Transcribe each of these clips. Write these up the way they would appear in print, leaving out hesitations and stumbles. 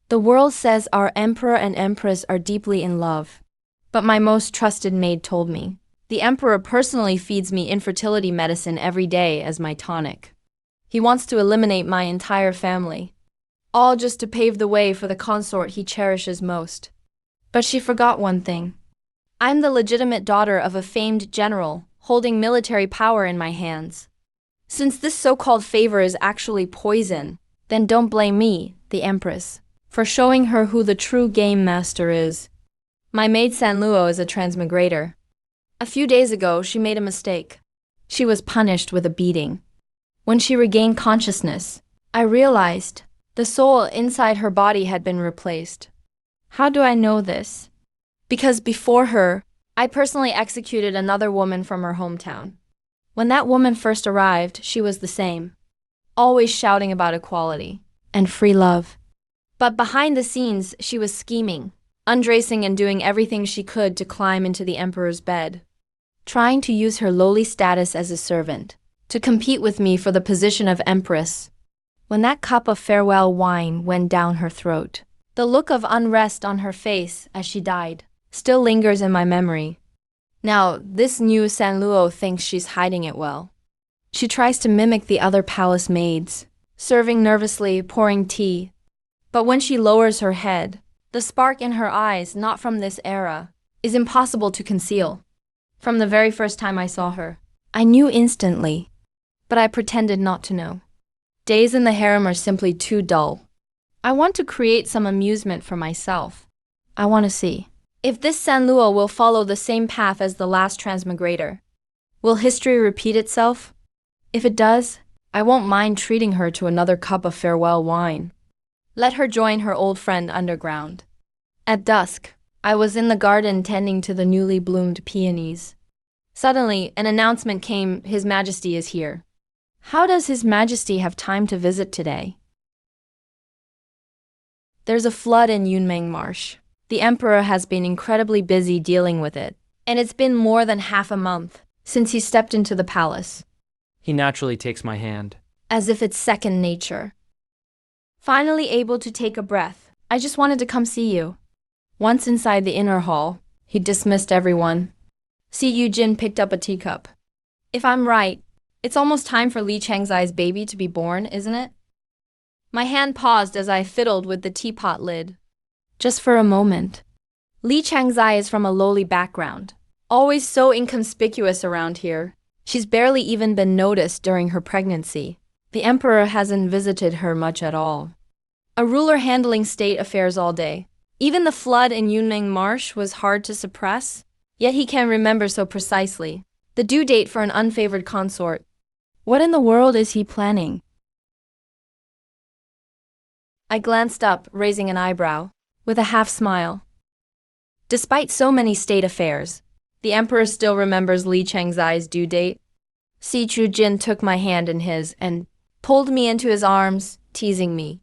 The world says our emperor and empress are deeply in love. But my most trusted maid told me, the emperor personally feeds me infertility medicine every day as my tonic. He wants to eliminate my entire family. All just to pave the way for the consort he cherishes most. But she forgot one thing. I'm the legitimate daughter of a famed general, holding military power in my hands. Since this so-called favor is actually poison, then don't blame me, the empress, for showing her who the true game master is. My maid Sanluo is a transmigrator. A few days ago, she made a mistake. She was punished with a beating. When she regained consciousness, I realized the soul inside her body had been replaced. How do I know this? Because before her, I personally executed another woman from her hometown. When that woman first arrived, she was the same, always shouting about equality and free love. But behind the scenes, she was scheming, undressing and doing everything she could to climb into the emperor's bed, trying to use her lowly status as a servant to compete with me for the position of empress. When that cup of farewell wine went down her throat, the look of unrest on her face as she died still lingers in my memory. Now, this new Sanluo thinks she's hiding it well. She tries to mimic the other palace maids, serving nervously, pouring tea. But when she lowers her head, the spark in her eyes, not from this era, is impossible to conceal. From the very first time I saw her, I knew instantly, but I pretended not to know. Days in the harem are simply too dull. I want to create some amusement for myself. I want to see if this Sanluo will follow the same path as the last transmigrator. Will history repeat itself? If it does, I won't mind treating her to another cup of farewell wine. Let her join her old friend underground. At dusk, I was in the garden tending to the newly bloomed peonies. Suddenly, an announcement came, His Majesty is here. How does His Majesty have time to visit today? There's a flood in Yunmeng Marsh. The emperor has been incredibly busy dealing with it, and it's been more than half a month since he stepped into the palace. He naturally takes my hand. As if it's second nature. Finally able to take a breath, I just wanted to come see you. Once inside the inner hall, he dismissed everyone. Si Yujin picked up a teacup. If I'm right, it's almost time for Li Changzai's baby to be born, isn't it? My hand paused as I fiddled with the teapot lid. Just for a moment. Li Changzai is from a lowly background, always so inconspicuous around here. She's barely even been noticed during her pregnancy. The emperor hasn't visited her much at all. A ruler handling state affairs all day. Even the flood in Yunmeng Marsh was hard to suppress, yet he can remember so precisely the due date for an unfavored consort. What in the world is he planning? I glanced up, raising an eyebrow, with a half-smile. Despite so many state affairs, the emperor still remembers Li Changzai's due date. Si Chujin took my hand in his and pulled me into his arms, teasing me.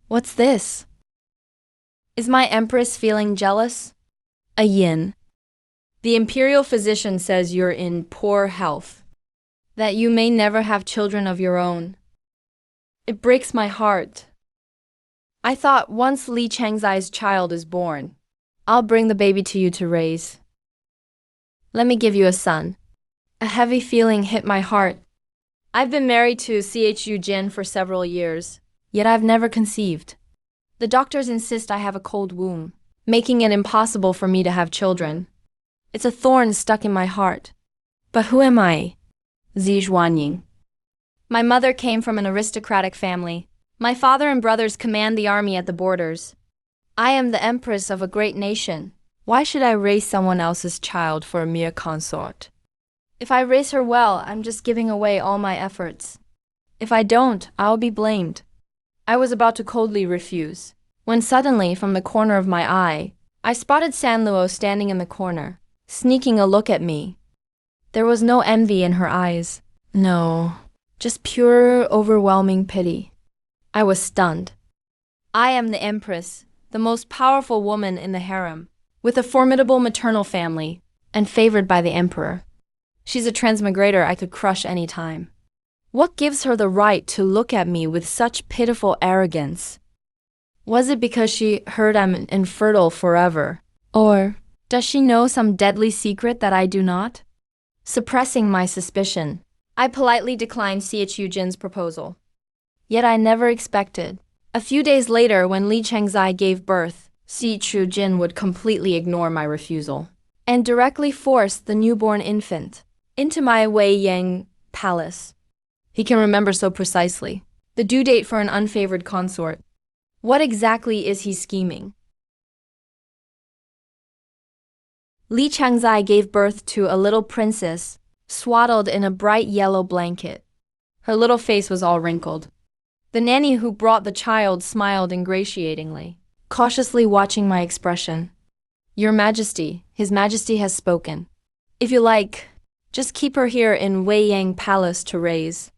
What's this? Is my empress feeling jealous? A yin. The imperial physician says you're in poor health, that you may never have children of your own. It breaks my heart. I thought once Li Changzai's child is born, I'll bring the baby to you to raise. Let me give you a son. A heavy feeling hit my heart. I've been married to Chu Jin for several years, yet I've never conceived. The doctors insist I have a cold womb, making it impossible for me to have children. It's a thorn stuck in my heart. But who am I? Zi Zhuanying. My mother came from an aristocratic family. My father and brothers command the army at the borders. I am the empress of a great nation. Why should I raise someone else's child for a mere consort? If I raise her well, I'm just giving away all my efforts. If I don't, I'll be blamed. I was about to coldly refuse, when suddenly, from the corner of my eye, I spotted Sanluo standing in the corner, sneaking a look at me. There was no envy in her eyes. No, just pure, overwhelming pity. I was stunned. I am the empress, the most powerful woman in the harem, with a formidable maternal family, and favored by the emperor. She's a transmigrator I could crush any time. What gives her the right to look at me with such pitiful arrogance? Was it because she heard I'm infertile forever? Or does she know some deadly secret that I do not? Suppressing my suspicion, I politely declined Chu Jin's proposal. Yet I never expected. A few days later, when Li Chengzai gave birth, Chu Jin would completely ignore my refusal and directly force the newborn infant into my Wei Yang palace. He can remember so precisely the due date for an unfavored consort. What exactly is he scheming? Li Chengzai gave birth to a little princess, swaddled in a bright yellow blanket. Her little face was all wrinkled. The nanny who brought the child smiled ingratiatingly, cautiously watching my expression. Your Majesty, His Majesty has spoken. If you like, just keep her here in Wei Yang Palace to raise.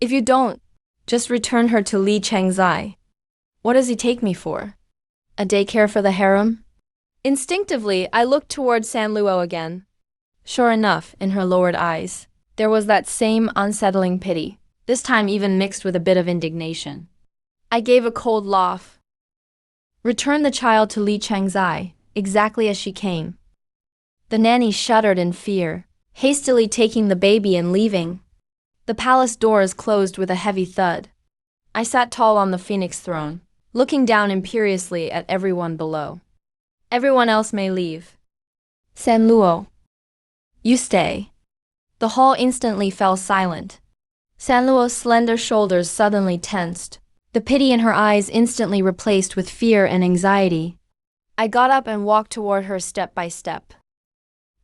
If you don't, just return her to Li Chengzai. What does he take me for? A daycare for the harem? Instinctively, I looked toward San Luo again. Sure enough, in her lowered eyes, there was that same unsettling pity, this time even mixed with a bit of indignation. I gave a cold laugh. Return the child to Li Chengzai, exactly as she came. The nanny shuddered in fear, hastily taking the baby and leaving. The palace doors closed with a heavy thud. I sat tall on the phoenix throne, looking down imperiously at everyone below. Everyone else may leave. San Luo, you stay. The hall instantly fell silent. San Luo's slender shoulders suddenly tensed, the pity in her eyes instantly replaced with fear and anxiety. I got up and walked toward her step by step.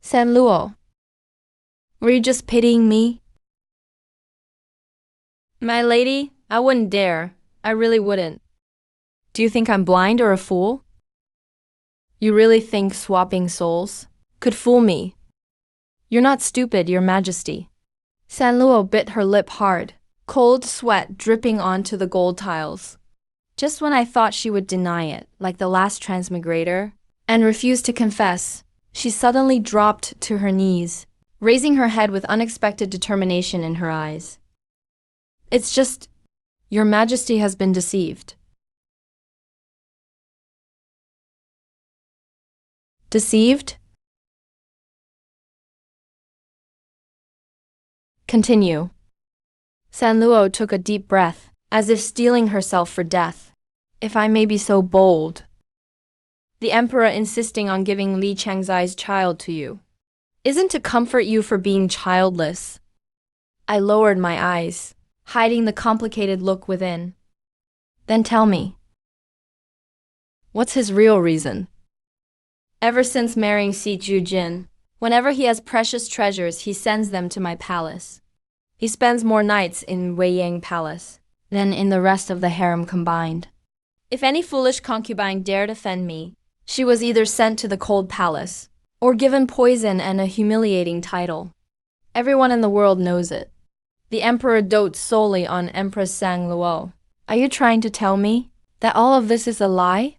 San Luo, were you just pitying me? My lady, I wouldn't dare. I really wouldn't. Do you think I'm blind or a fool? You really think swapping souls could fool me? You're not stupid, Your Majesty. San Luo bit her lip hard, cold sweat dripping onto the gold tiles. Just when I thought she would deny it, like the last transmigrator, and refuse to confess, she suddenly dropped to her knees, raising her head with unexpected determination in her eyes. It's just, Your Majesty has been deceived. Deceived? Continue. San Luo took a deep breath, as if steeling herself for death. If I may be so bold. The emperor insisting on giving Li Chengzai's child to you isn't to comfort you for being childless. I lowered my eyes, hiding the complicated look within. Then tell me, what's his real reason? Ever since marrying Chu Jin, whenever he has precious treasures, he sends them to my palace. He spends more nights in Wei Yang Palace than in the rest of the harem combined. If any foolish concubine dared offend me, she was either sent to the cold palace or given poison and a humiliating title. Everyone in the world knows it. The emperor dotes solely on Empress Sang Luo. Are you trying to tell me that all of this is a lie?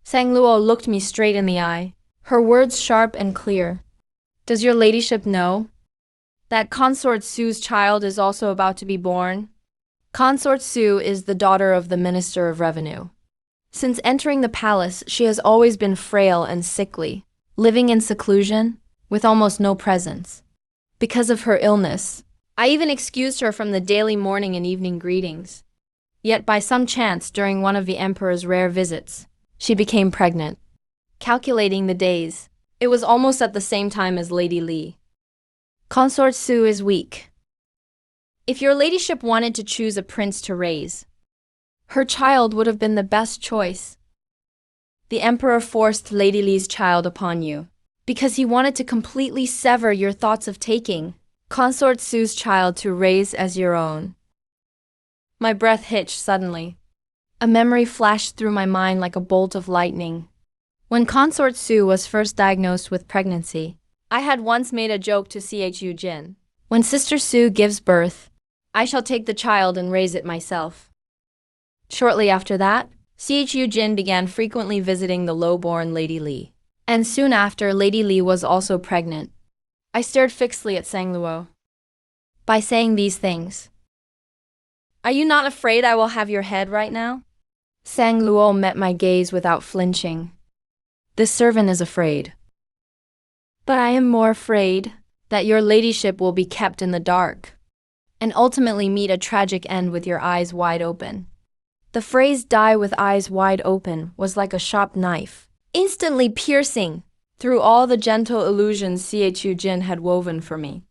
Sang Luo looked me straight in the eye, her words sharp and clear. Does your ladyship know that Consort Su's child is also about to be born? Consort Su is the daughter of the Minister of Revenue. Since entering the palace, she has always been frail and sickly, living in seclusion, with almost no presence. Because of her illness, I even excused her from the daily morning and evening greetings. Yet by some chance, during one of the emperor's rare visits, she became pregnant. Calculating the days, it was almost at the same time as Lady Li. Consort Su is weak. If your ladyship wanted to choose a prince to raise, her child would have been the best choice. The emperor forced Lady Li's child upon you because he wanted to completely sever your thoughts of taking Consort Su's child to raise as your own. My breath hitched suddenly. A memory flashed through my mind like a bolt of lightning. When Consort Su was first diagnosed with pregnancy, I had once made a joke to Chu Jin. When Sister Su gives birth, I shall take the child and raise it myself. Shortly after that, Chu Jin began frequently visiting the low-born Lady Li. And soon after, Lady Li was also pregnant. I stared fixedly at Sang Luo. By saying these things, Are you not afraid I will have your head right now? Sang Luo met my gaze without flinching. This servant is afraid. But I am more afraid that your ladyship will be kept in the dark and ultimately meet a tragic end with your eyes wide open. The phrase die with eyes wide open was like a sharp knife, instantly piercing through all the gentle illusions Chu Jin had woven for me.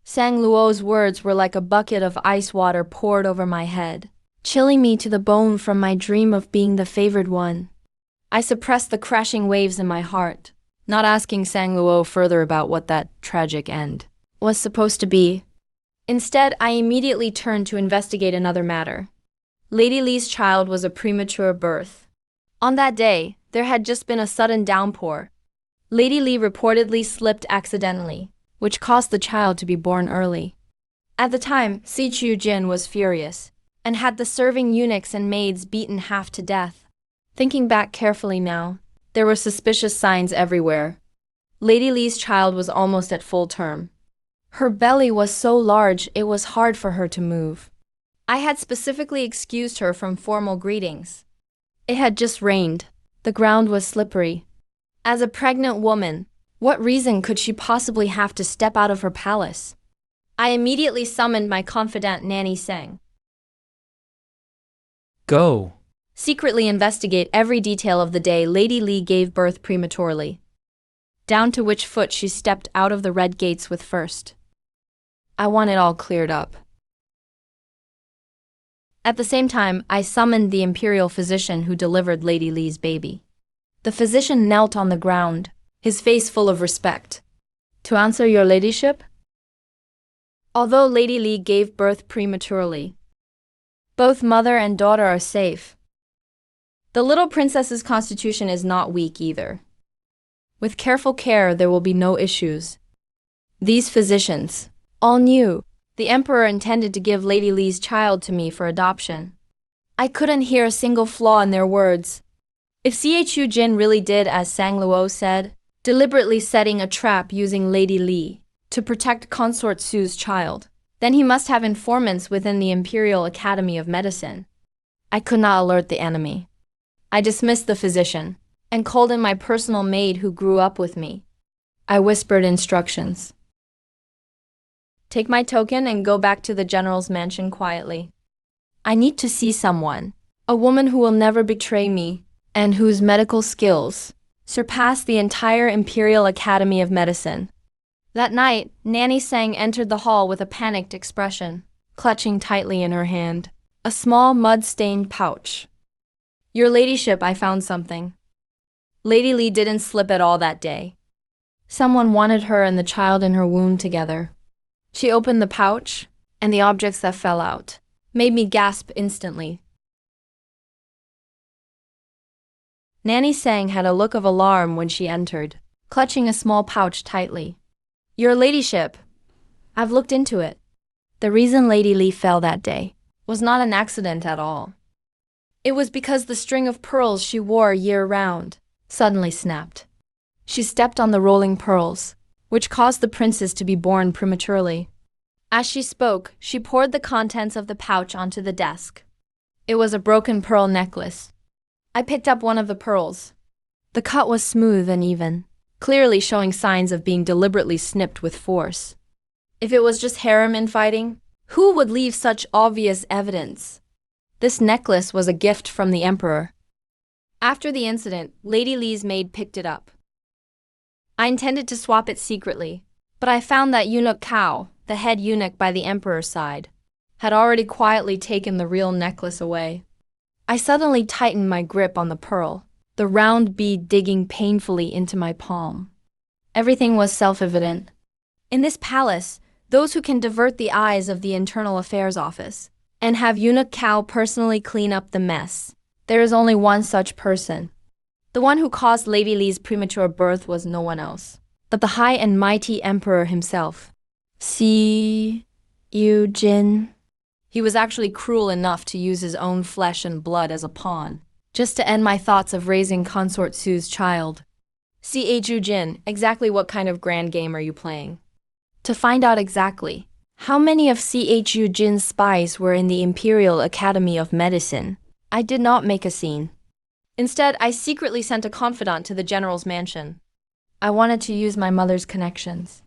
Sang Luo's words were like a bucket of ice water poured over my head, chilling me to the bone from my dream of being the favored one. I suppressed the crashing waves in my heart, not asking Sang Luo further about what that tragic end was supposed to be. Instead, I immediately turned to investigate another matter. Lady Li's child was a premature birth. On that day, there had just been a sudden downpour. Lady Li reportedly slipped accidentally, which caused the child to be born early. At the time, Chu Jin was furious and had the serving eunuchs and maids beaten half to death. Thinking back carefully now, there were suspicious signs everywhere. Lady Li's child was almost at full term. Her belly was so large it was hard for her to move. I had specifically excused her from formal greetings. It had just rained. The ground was slippery. As a pregnant woman, what reason could she possibly have to step out of her palace? I immediately summoned my confidant Nanny Sang. Go. Secretly investigate every detail of the day Lady Li gave birth prematurely, down to which foot she stepped out of the red gates with first. I want it all cleared up. At the same time, I summoned the imperial physician who delivered Lady Li's baby. The physician knelt on the ground, his face full of respect. To answer your ladyship? Although Lady Li gave birth prematurely, both mother and daughter are safe. The little princess's constitution is not weak either. With careful care, there will be no issues. These physicians all knew the emperor intended to give Lady Li's child to me for adoption. I couldn't hear a single flaw in their words. If Chu Jin really did as Sang Luo said, deliberately setting a trap using Lady Li to protect Consort Su's child, then he must have informants within the Imperial Academy of Medicine. I could not alert the enemy. I dismissed the physician and called in my personal maid who grew up with me. I whispered instructions. Take my token and go back to the general's mansion quietly. I need to see someone, a woman who will never betray me and whose medical skills surpass the entire Imperial Academy of Medicine. That night, Nanny Sang entered the hall with a panicked expression, clutching tightly in her hand a small mud-stained pouch. Your ladyship, I found something. Lady Li didn't slip at all that day. Someone wanted her and the child in her womb together. She opened the pouch, and the objects that fell out made me gasp instantly. Nanny Sang had a look of alarm when she entered, clutching a small pouch tightly. Your ladyship, I've looked into it. The reason Lady Li fell that day was not an accident at all. It was because the string of pearls she wore year-round suddenly snapped. She stepped on the rolling pearls, which caused the princess to be born prematurely. As she spoke, she poured the contents of the pouch onto the desk. It was a broken pearl necklace. I picked up one of the pearls. The cut was smooth and even, clearly showing signs of being deliberately snipped with force. If it was just harem infighting, who would leave such obvious evidence? This necklace was a gift from the emperor. After the incident, Lady Li's maid picked it up. I intended to swap it secretly, but I found that eunuch Cao, the head eunuch by the emperor's side, had already quietly taken the real necklace away. I suddenly tightened my grip on the pearl, the round bead digging painfully into my palm. Everything was self-evident. In this palace, those who can divert the eyes of the Internal Affairs Office and have eunuch Cao personally clean up the mess, there is only one such person. The one who caused Lady Li's premature birth was no one else, but the high and mighty emperor himself. Chu Jin. He was actually cruel enough to use his own flesh and blood as a pawn, just to end my thoughts of raising Consort Su's child. Chu Jin, exactly what kind of grand game are you playing? To find out exactly, How many of Chu Jin's spies were in the Imperial Academy of Medicine? I did not make a scene. Instead, I secretly sent a confidant to the general's mansion. I wanted to use my mother's connections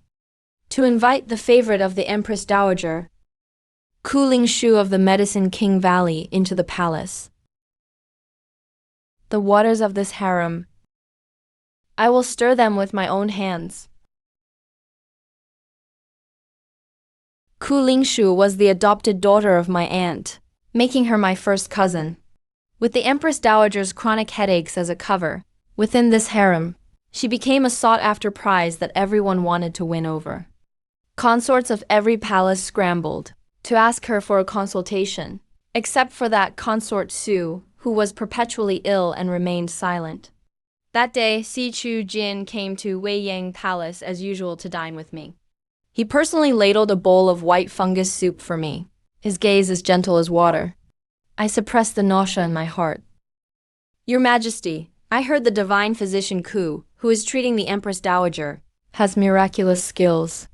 to invite the favorite of the Empress Dowager, Ku Shu of the Medicine King Valley, into the palace. The waters of this harem, I will stir them with my own hands. Ku Shu was the adopted daughter of my aunt, making her my first cousin. With the Empress Dowager's chronic headaches as a cover, within this harem, she became a sought-after prize that everyone wanted to win over. Consorts of every palace scrambled to ask her for a consultation, except for that consort Su, who was perpetually ill and remained silent. That day, Chu Jin came to Weiyang Palace as usual to dine with me. He personally ladled a bowl of white fungus soup for me, his gaze as gentle as water. I suppressed the nausea in my heart. Your Majesty, I heard the divine physician Ku, who is treating the Empress Dowager, has miraculous skills.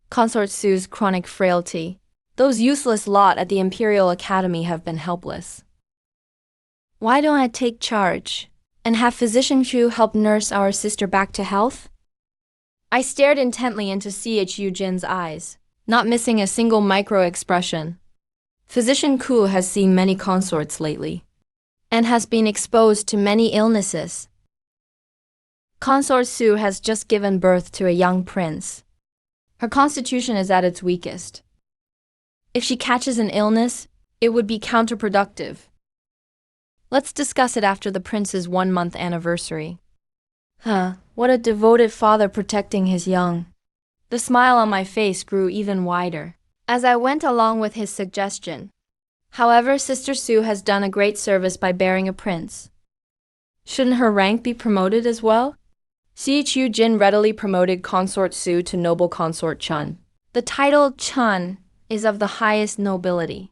Consort Su's chronic frailty. Those useless lot at the Imperial Academy have been helpless. Why don't I take charge and have Physician Chu help nurse our sister back to health? I stared intently into Chu Jin's eyes, not missing a single micro-expression. Physician Ku has seen many consorts lately, and has been exposed to many illnesses. Consort Su has just given birth to a young prince. Her constitution is at its weakest. If she catches an illness, it would be counterproductive. Let's discuss it after the prince's 1-month anniversary. What a devoted father protecting his young. The smile on my face grew even wider as I went along with his suggestion. However, Sister Su has done a great service by bearing a prince. Shouldn't her rank be promoted as well? Chu Jin readily promoted Consort Su to Noble Consort Chun. The title Chun is of the highest nobility.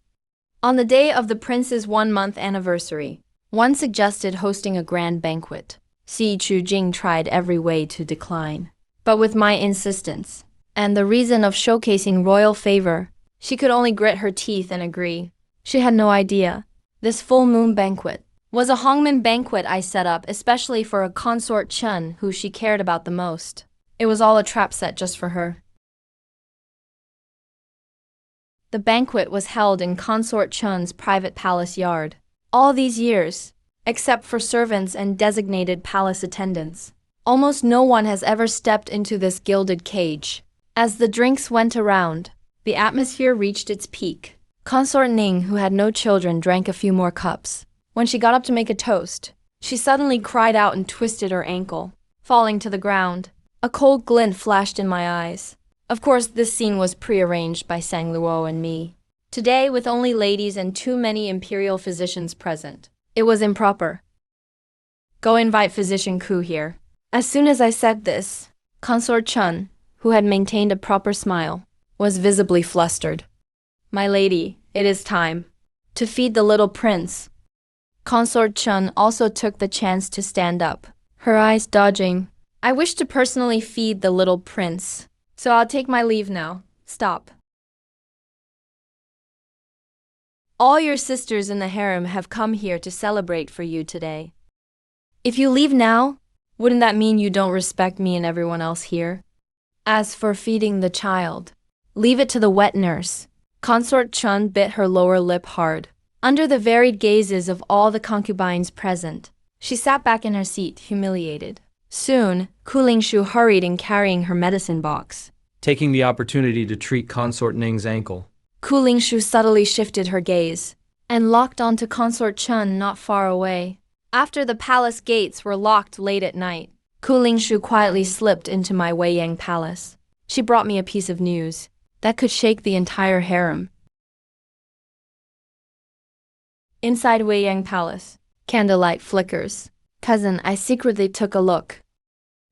On the day of the prince's 1-month anniversary, one suggested hosting a grand banquet. Chu Jin tried every way to decline, but with my insistence, and the reason of showcasing royal favor, she could only grit her teeth and agree. She had no idea. This full moon banquet was a Hongman banquet I set up especially for a consort Chun who she cared about the most. It was all a trap set just for her. The banquet was held in Consort Chun's private palace yard. All these years, except for servants and designated palace attendants, almost no one has ever stepped into this gilded cage. As the drinks went around, the atmosphere reached its peak. Consort Ning, who had no children, drank a few more cups. When she got up to make a toast, she suddenly cried out and twisted her ankle, falling to the ground. A cold glint flashed in my eyes. Of course, this scene was prearranged by Sang Luo and me. Today, with only ladies and too many imperial physicians present, it was improper. Go invite Physician Ku here. As soon as I said this, Consort Chun, who had maintained a proper smile, was visibly flustered. My lady, it is time to feed the little prince. Consort Chun also took the chance to stand up, her eyes dodging. I wish to personally feed the little prince, so I'll take my leave now. Stop. All your sisters in the harem have come here to celebrate for you today. If you leave now, wouldn't that mean you don't respect me and everyone else here? As for feeding the child, leave it to the wet nurse. Consort Chun bit her lower lip hard. Under the varied gazes of all the concubines present, she sat back in her seat, humiliated. Soon, Ku Shu hurried in carrying her medicine box, taking the opportunity to treat Consort Ning's ankle. Ku Shu subtly shifted her gaze and locked onto Consort Chun not far away. After the palace gates were locked late at night, Ku Shu quietly slipped into my Weiyang palace. She brought me a piece of news that could shake the entire harem. Inside Weiyang Palace, candlelight flickers. Cousin, I secretly took a look.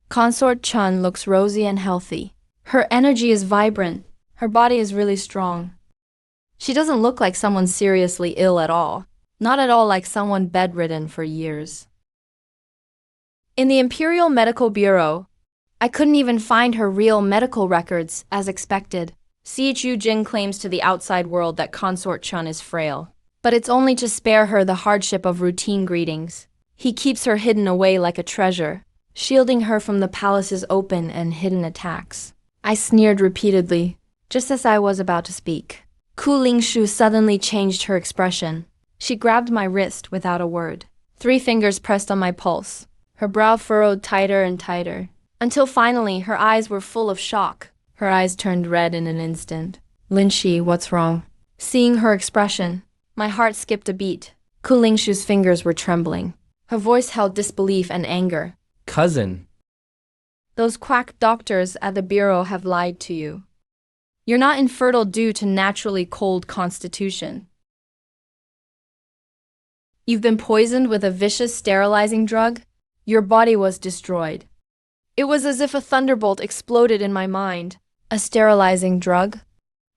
Consort Chun looks rosy and healthy. Her energy is vibrant. Her body is really strong. She doesn't look like someone seriously ill at all. Not at all like someone bedridden for years. In the Imperial Medical Bureau, I couldn't even find her real medical records as expected. Chu Jin claims to the outside world that Consort Chun is frail. But it's only to spare her the hardship of routine greetings. He keeps her hidden away like a treasure, shielding her from the palace's open and hidden attacks. I sneered repeatedly, just as I was about to speak. Ku Lingshu suddenly changed her expression. She grabbed my wrist without a word. 3 fingers pressed on my pulse. Her brow furrowed tighter and tighter, until finally her eyes were full of shock. Her eyes turned red in an instant. Linshi, what's wrong? Seeing her expression, my heart skipped a beat. Ku Lingshu's fingers were trembling. Her voice held disbelief and anger. Cousin. Those quack doctors at the bureau have lied to you. You're not infertile due to naturally cold constitution. You've been poisoned with a vicious sterilizing drug. Your body was destroyed. It was as if a thunderbolt exploded in my mind. A sterilizing drug?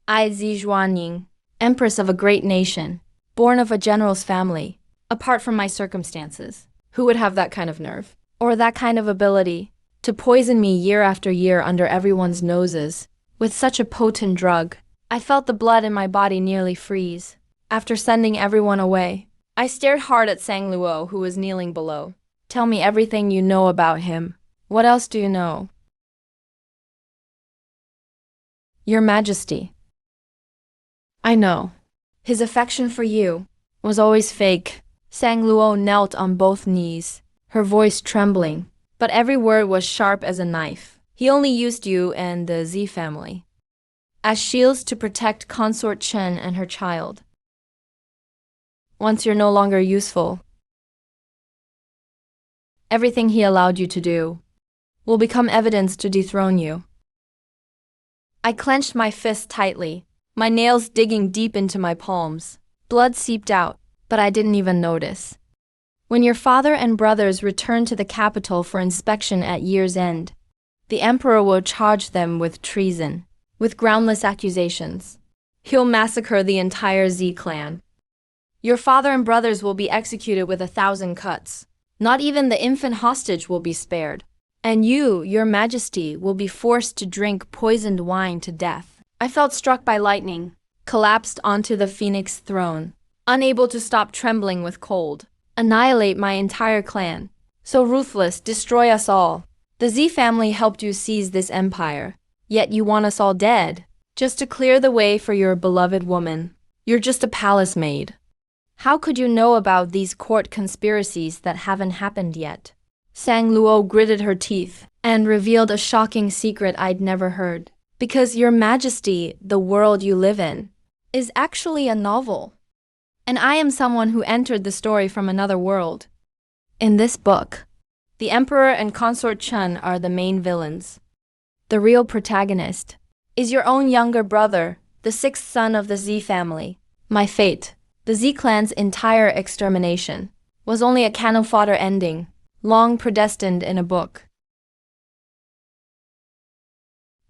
I Zi Zhuanying, empress of a great nation, born of a general's family, apart from my circumstances. Who would have that kind of nerve? Or that kind of ability to poison me year after year under everyone's noses with such a potent drug? I felt the blood in my body nearly freeze. After sending everyone away, I stared hard at Sang Luo, who was kneeling below. Tell me everything you know about him. What else do you know? Your Majesty. I know. His affection for you was always fake. Sang Luo knelt on both knees, her voice trembling, but every word was sharp as a knife. He only used you and the Z family as shields to protect Consort Chen and her child. Once you're no longer useful, everything he allowed you to do will become evidence to dethrone you. I clenched my fist tightly, my nails digging deep into my palms. Blood seeped out, but I didn't even notice. When your father and brothers return to the capital for inspection at year's end, the emperor will charge them with treason, with groundless accusations. He'll massacre the entire Z clan. Your father and brothers will be executed with 1,000 cuts. Not even the infant hostage will be spared. And you, your majesty, will be forced to drink poisoned wine to death. I felt struck by lightning, collapsed onto the phoenix throne, unable to stop trembling with cold. Annihilate my entire clan. So ruthless, destroy us all. The Z family helped you seize this empire, yet you want us all dead, just to clear the way for your beloved woman. You're just a palace maid. How could you know about these court conspiracies that haven't happened yet? Sang Luo gritted her teeth and revealed a shocking secret I'd never heard. Because your majesty, the world you live in, is actually a novel. And I am someone who entered the story from another world. In this book, the emperor and Consort Chen are the main villains. The real protagonist is your own younger brother, the 6th son of the Z family. My fate, the Z clan's entire extermination, was only a cannon fodder ending, long predestined in a book.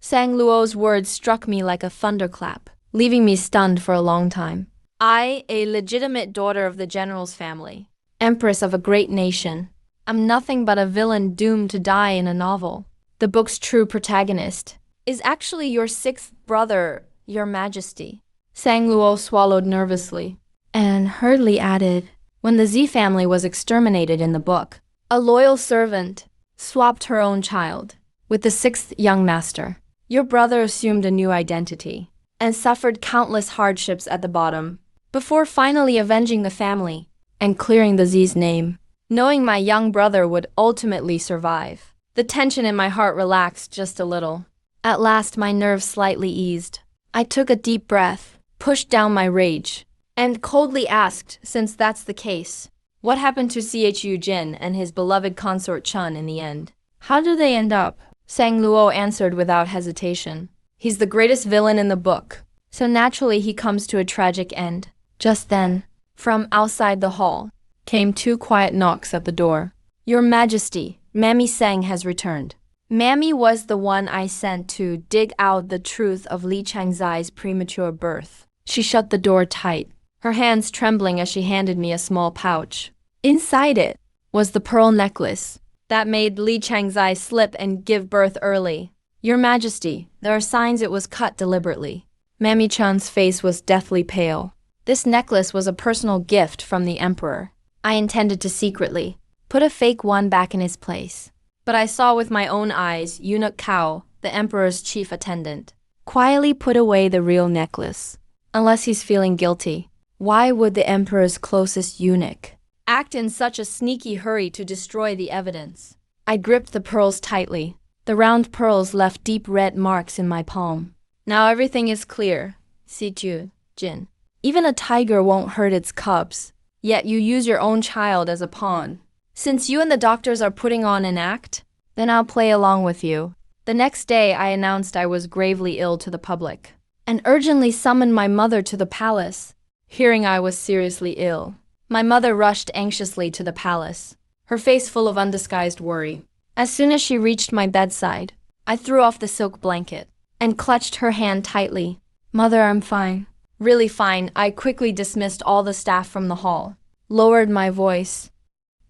Sang Luo's words struck me like a thunderclap, leaving me stunned for a long time. I, a legitimate daughter of the general's family, empress of a great nation, am nothing but a villain doomed to die in a novel. The book's true protagonist is actually your 6th brother, your majesty. Sang Luo swallowed nervously and hurriedly added, when the Z family was exterminated in the book, a loyal servant swapped her own child with the 6th young master. Your brother assumed a new identity and suffered countless hardships at the bottom before finally avenging the family and clearing the Z's name. Knowing my young brother would ultimately survive, the tension in my heart relaxed just a little. At last, my nerves slightly eased. I took a deep breath, pushed down my rage, and coldly asked, since that's the case, what happened to Chu Jin and his beloved Consort Chun in the end? How did they end up? Sang Luo answered without hesitation. He's the greatest villain in the book, so naturally he comes to a tragic end. Just then, from outside the hall, came 2 quiet knocks at the door. Your Majesty, Mammy Sang has returned. Mammy was the one I sent to dig out the truth of Li Changzai's premature birth. She shut the door tight, her hands trembling as she handed me a small pouch. Inside it was the pearl necklace that made Li Changzai slip and give birth early. Your Majesty, there are signs it was cut deliberately. Mammy Chan's face was deathly pale. This necklace was a personal gift from the Emperor. I intended to secretly put a fake one back in his place. But I saw with my own eyes Eunuch Cao, the Emperor's chief attendant, quietly put away the real necklace. Unless he's feeling guilty, why would the Emperor's closest eunuch act in such a sneaky hurry to destroy the evidence? I gripped the pearls tightly. The round pearls left deep red marks in my palm. Now everything is clear, Siju Jin. Even a tiger won't hurt its cubs, yet you use your own child as a pawn. Since you and the doctors are putting on an act, then I'll play along with you. The next day I announced I was gravely ill to the public, and urgently summoned my mother to the palace. Hearing I was seriously ill, my mother rushed anxiously to the palace, her face full of undisguised worry. As soon as she reached my bedside, I threw off the silk blanket and clutched her hand tightly. Mother, I'm fine. Really fine. I quickly dismissed all the staff from the hall, lowered my voice.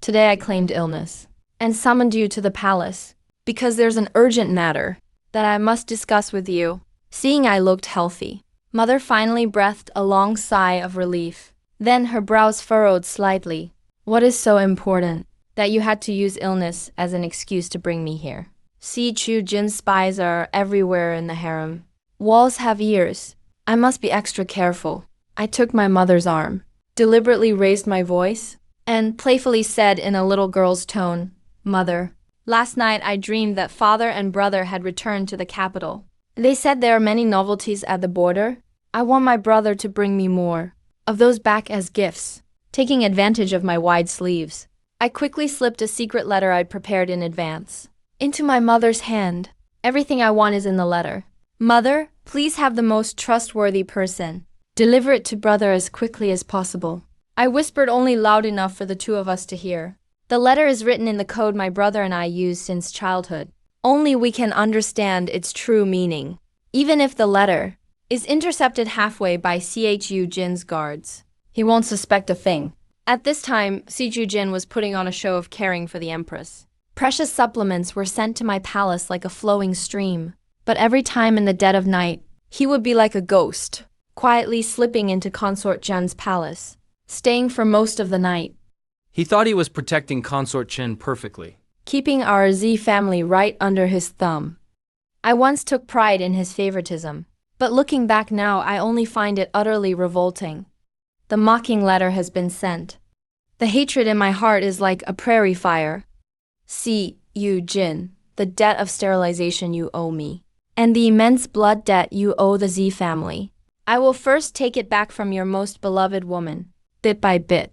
Today I claimed illness and summoned you to the palace because there's an urgent matter that I must discuss with you. Seeing I looked healthy, Mother finally breathed a long sigh of relief. Then her brows furrowed slightly. What is so important that you had to use illness as an excuse to bring me here? Siju Jin's spies are everywhere in the harem. Walls have ears. I must be extra careful. I took my mother's arm, deliberately raised my voice, and playfully said in a little girl's tone, Mother, last night I dreamed that father and brother had returned to the capital. They said there are many novelties at the border. I want my brother to bring me more of those back as gifts. Taking advantage of my wide sleeves, I quickly slipped a secret letter I'd prepared in advance into my mother's hand. Everything I want is in the letter. Mother, please have the most trustworthy person deliver it to brother as quickly as possible. I whispered only loud enough for the two of us to hear. The letter is written in the code my brother and I use since childhood. Only we can understand its true meaning, even if the letter is intercepted halfway by Chu Jin's guards. He won't suspect a thing. At this time, Chu Jin was putting on a show of caring for the empress. Precious supplements were sent to my palace like a flowing stream, but every time in the dead of night, he would be like a ghost, quietly slipping into Consort Jun's palace, staying for most of the night. He thought he was protecting Consort Chen perfectly, keeping our Z family right under his thumb. I once took pride in his favoritism, but looking back now I only find it utterly revolting. The mocking letter has been sent. The hatred in my heart is like a prairie fire. See, you Jin, the debt of sterilization you owe me, and the immense blood debt you owe the Z family. I will first take it back from your most beloved woman, bit by bit.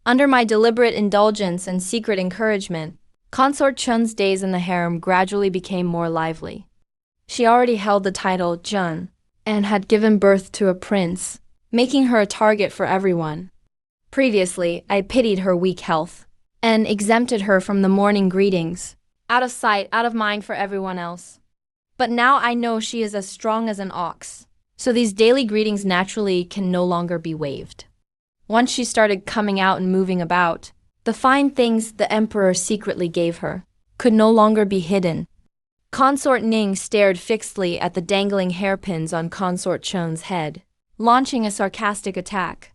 Under my deliberate indulgence and secret encouragement, Consort Chun's days in the harem gradually became more lively. She already held the title Jun, and had given birth to a prince, making her a target for everyone. Previously, I pitied her weak health, and exempted her from the morning greetings, out of sight, out of mind for everyone else. But now I know she is as strong as an ox, so these daily greetings naturally can no longer be waived. Once she started coming out and moving about, the fine things the emperor secretly gave her could no longer be hidden. Consort Ning stared fixedly at the dangling hairpins on Consort Chun's head, launching a sarcastic attack.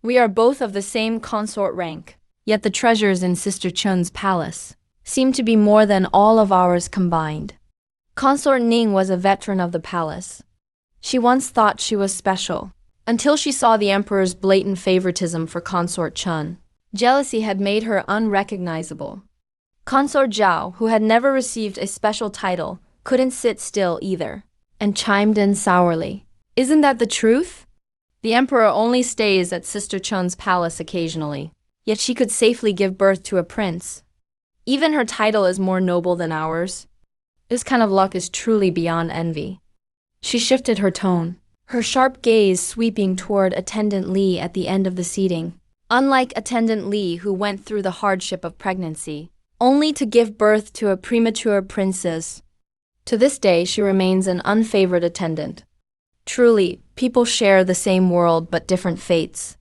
We are both of the same consort rank, yet the treasures in Sister Chun's palace seem to be more than all of ours combined. Consort Ning was a veteran of the palace. She once thought she was special, until she saw the emperor's blatant favoritism for Consort Chun. Jealousy had made her unrecognizable. Consort Zhao, who had never received a special title, couldn't sit still either, and chimed in sourly. Isn't that the truth? The emperor only stays at Sister Chun's palace occasionally, yet she could safely give birth to a prince. Even her title is more noble than ours. This kind of luck is truly beyond envy. She shifted her tone, her sharp gaze sweeping toward Attendant Li at the end of the seating. Unlike Attendant Li, who went through the hardship of pregnancy, only to give birth to a premature princess, to this day she remains an unfavored attendant. Truly, people share the same world but different fates.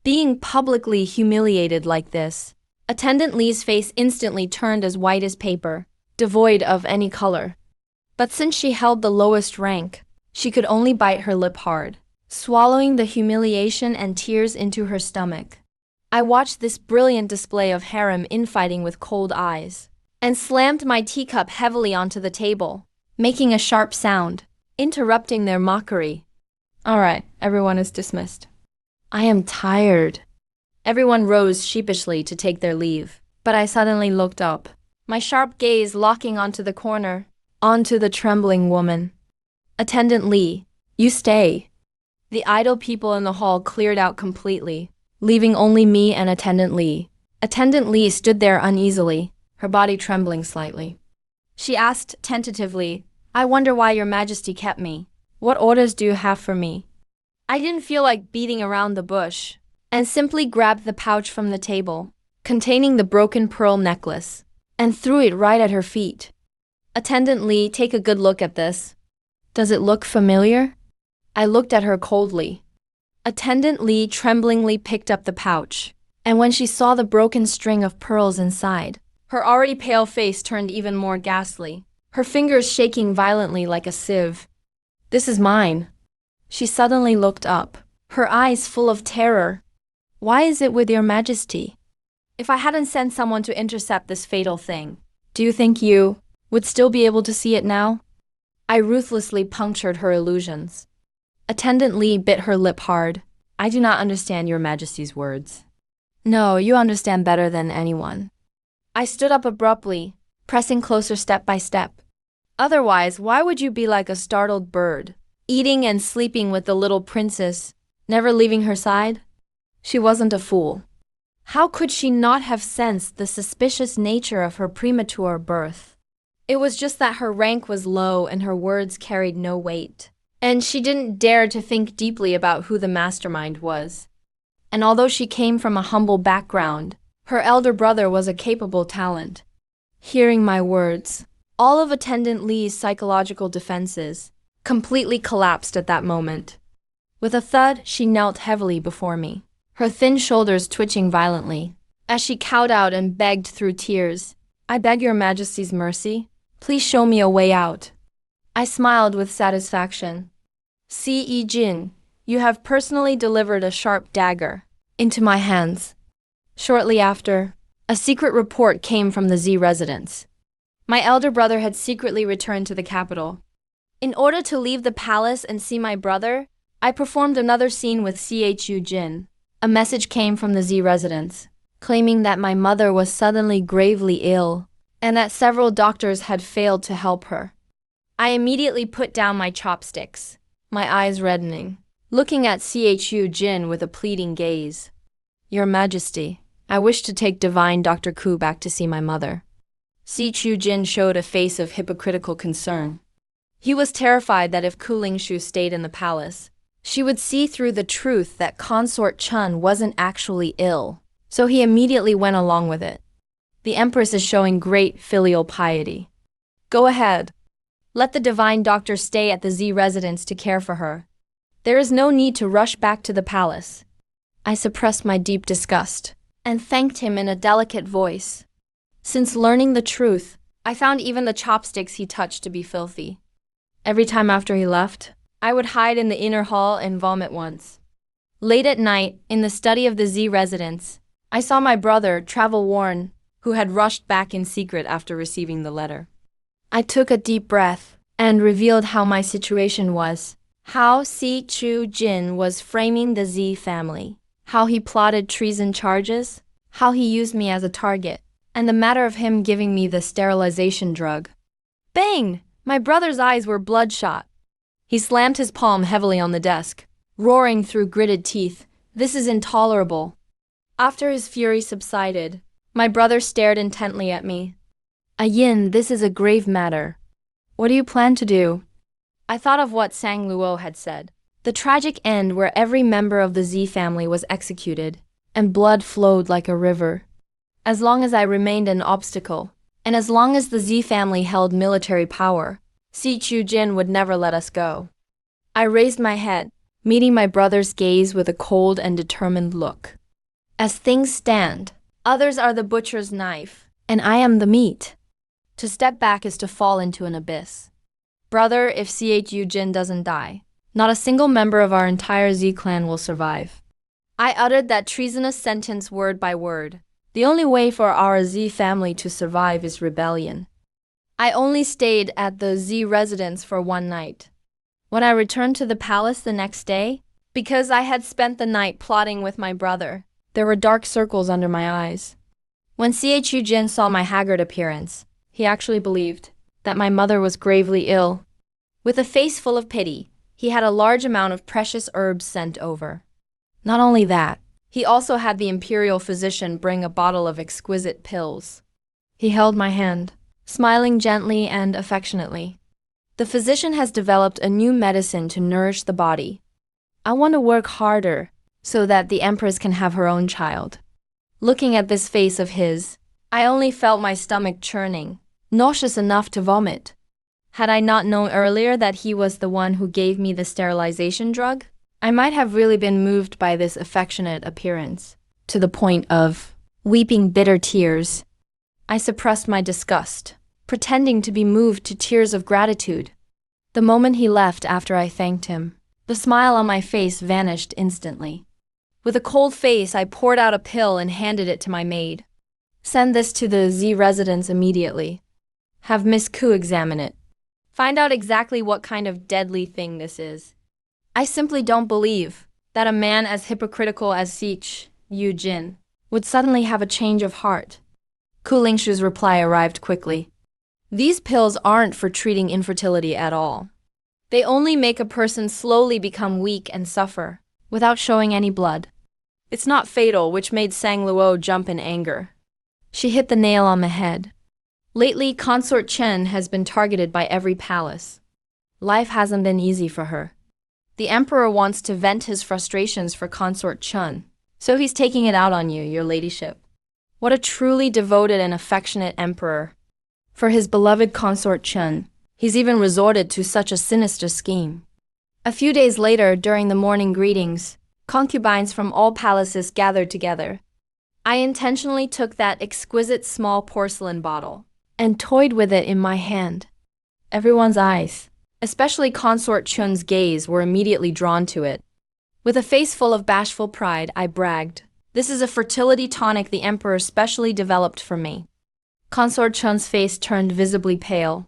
Being publicly humiliated like this, Attendant Li's face instantly turned as white as paper, devoid of any color. But since she held the lowest rank, she could only bite her lip hard, swallowing the humiliation and tears into her stomach. I watched this brilliant display of harem infighting with cold eyes, and slammed my teacup heavily onto the table, making a sharp sound, interrupting their mockery. All right, everyone is dismissed. I am tired. Everyone rose sheepishly to take their leave, but I suddenly looked up, my sharp gaze locking onto the corner, onto the trembling woman. Attendant Lee, you stay. The idle people in the hall cleared out completely, leaving only me and Attendant Lee. Attendant Lee stood there uneasily, her body trembling slightly. She asked tentatively, I wonder why your majesty kept me. What orders do you have for me? I didn't feel like beating around the bush, and simply grabbed the pouch from the table, containing the broken pearl necklace, and threw it right at her feet. Attendant Lee, take a good look at this. Does it look familiar? I looked at her coldly. Attendant Lee tremblingly picked up the pouch, and when she saw the broken string of pearls inside, her already pale face turned even more ghastly, her fingers shaking violently like a sieve. This is mine. She suddenly looked up, her eyes full of terror. Why is it with your majesty? If I hadn't sent someone to intercept this fatal thing, do you think you would still be able to see it now? I ruthlessly punctured her illusions. Attendant Lee bit her lip hard. I do not understand your majesty's words. No, you understand better than anyone. I stood up abruptly, pressing closer step by step. Otherwise, why would you be like a startled bird, eating and sleeping with the little princess, never leaving her side? She wasn't a fool. How could she not have sensed the suspicious nature of her premature birth? It was just that her rank was low and her words carried no weight, and she didn't dare to think deeply about who the mastermind was. And although she came from a humble background, her elder brother was a capable talent. Hearing my words, all of Attendant Lee's psychological defenses completely collapsed at that moment. With a thud, she knelt heavily before me, her thin shoulders twitching violently. As she cowed out and begged through tears, I beg your majesty's mercy. Please show me a way out. I smiled with satisfaction. C.E. Jin, you have personally delivered a sharp dagger into my hands. Shortly after, a secret report came from the Z residence. My elder brother had secretly returned to the capital. In order to leave the palace and see my brother, I performed another scene with Chu Jin. A message came from the Z residence, claiming that my mother was suddenly gravely ill, and that several doctors had failed to help her. I immediately put down my chopsticks, my eyes reddening, looking at Chu Jin with a pleading gaze. Your Majesty, I wish to take divine Dr. Ku back to see my mother. Chu Jin showed a face of hypocritical concern. He was terrified that if Ku Lingshu stayed in the palace, she would see through the truth that Consort Chun wasn't actually ill, so he immediately went along with it. The Empress is showing great filial piety. Go ahead. Let the divine doctor stay at the Z residence to care for her. There is no need to rush back to the palace. I suppressed my deep disgust and thanked him in a delicate voice. Since learning the truth, I found even the chopsticks he touched to be filthy. Every time after he left, I would hide in the inner hall and vomit once. Late at night, in the study of the Z residence, I saw my brother, travel-worn, who had rushed back in secret after receiving the letter. I took a deep breath and revealed how my situation was, how Chu Jin was framing the Z family, how he plotted treason charges, how he used me as a target, and the matter of him giving me the sterilization drug. Bang! My brother's eyes were bloodshot. He slammed his palm heavily on the desk, roaring through gritted teeth, "This is intolerable." After his fury subsided, my brother stared intently at me. Yin, this is a grave matter. What do you plan to do? I thought of what Sang Luo had said, the tragic end where every member of the Z family was executed, and blood flowed like a river. As long as I remained an obstacle, and as long as the Z family held military power, Chu Jin would never let us go. I raised my head, meeting my brother's gaze with a cold and determined look. As things stand, others are the butcher's knife, and I am the meat. To step back is to fall into an abyss. Brother, if Chu Jin doesn't die, not a single member of our entire Z clan will survive. I uttered that treasonous sentence word by word. The only way for our Z family to survive is rebellion. I only stayed at the Z residence for one night. When I returned to the palace the next day, because I had spent the night plotting with my brother, there were dark circles under my eyes. When Chu Jin saw my haggard appearance, he actually believed that my mother was gravely ill. With a face full of pity, he had a large amount of precious herbs sent over. Not only that, he also had the imperial physician bring a bottle of exquisite pills. He held my hand, smiling gently and affectionately. The physician has developed a new medicine to nourish the body. I want to work harder so that the empress can have her own child. Looking at this face of his, I only felt my stomach churning, nauseous enough to vomit. Had I not known earlier that he was the one who gave me the sterilization drug, I might have really been moved by this affectionate appearance, to the point of weeping bitter tears. I suppressed my disgust, pretending to be moved to tears of gratitude. The moment he left after I thanked him, the smile on my face vanished instantly. With a cold face, I poured out a pill and handed it to my maid. Send this to the Z residence immediately. Have Miss Ku examine it. Find out exactly what kind of deadly thing this is. I simply don't believe that a man as hypocritical as Chu Jin would suddenly have a change of heart. Ku Lingshu's reply arrived quickly. These pills aren't for treating infertility at all. They only make a person slowly become weak and suffer, without showing any blood. It's not fatal, which made Sang Luo jump in anger. She hit the nail on the head. Lately, Consort Chen has been targeted by every palace. Life hasn't been easy for her. The emperor wants to vent his frustrations for Consort Chen, so he's taking it out on you, your ladyship. What a truly devoted and affectionate emperor. For his beloved Consort Chen, he's even resorted to such a sinister scheme. A few days later, during the morning greetings, concubines from all palaces gathered together. I intentionally took that exquisite small porcelain bottle and toyed with it in my hand. Everyone's eyes, especially Consort Chun's gaze, were immediately drawn to it. With a face full of bashful pride, I bragged, "This is a fertility tonic the emperor specially developed for me." Consort Chun's face turned visibly pale.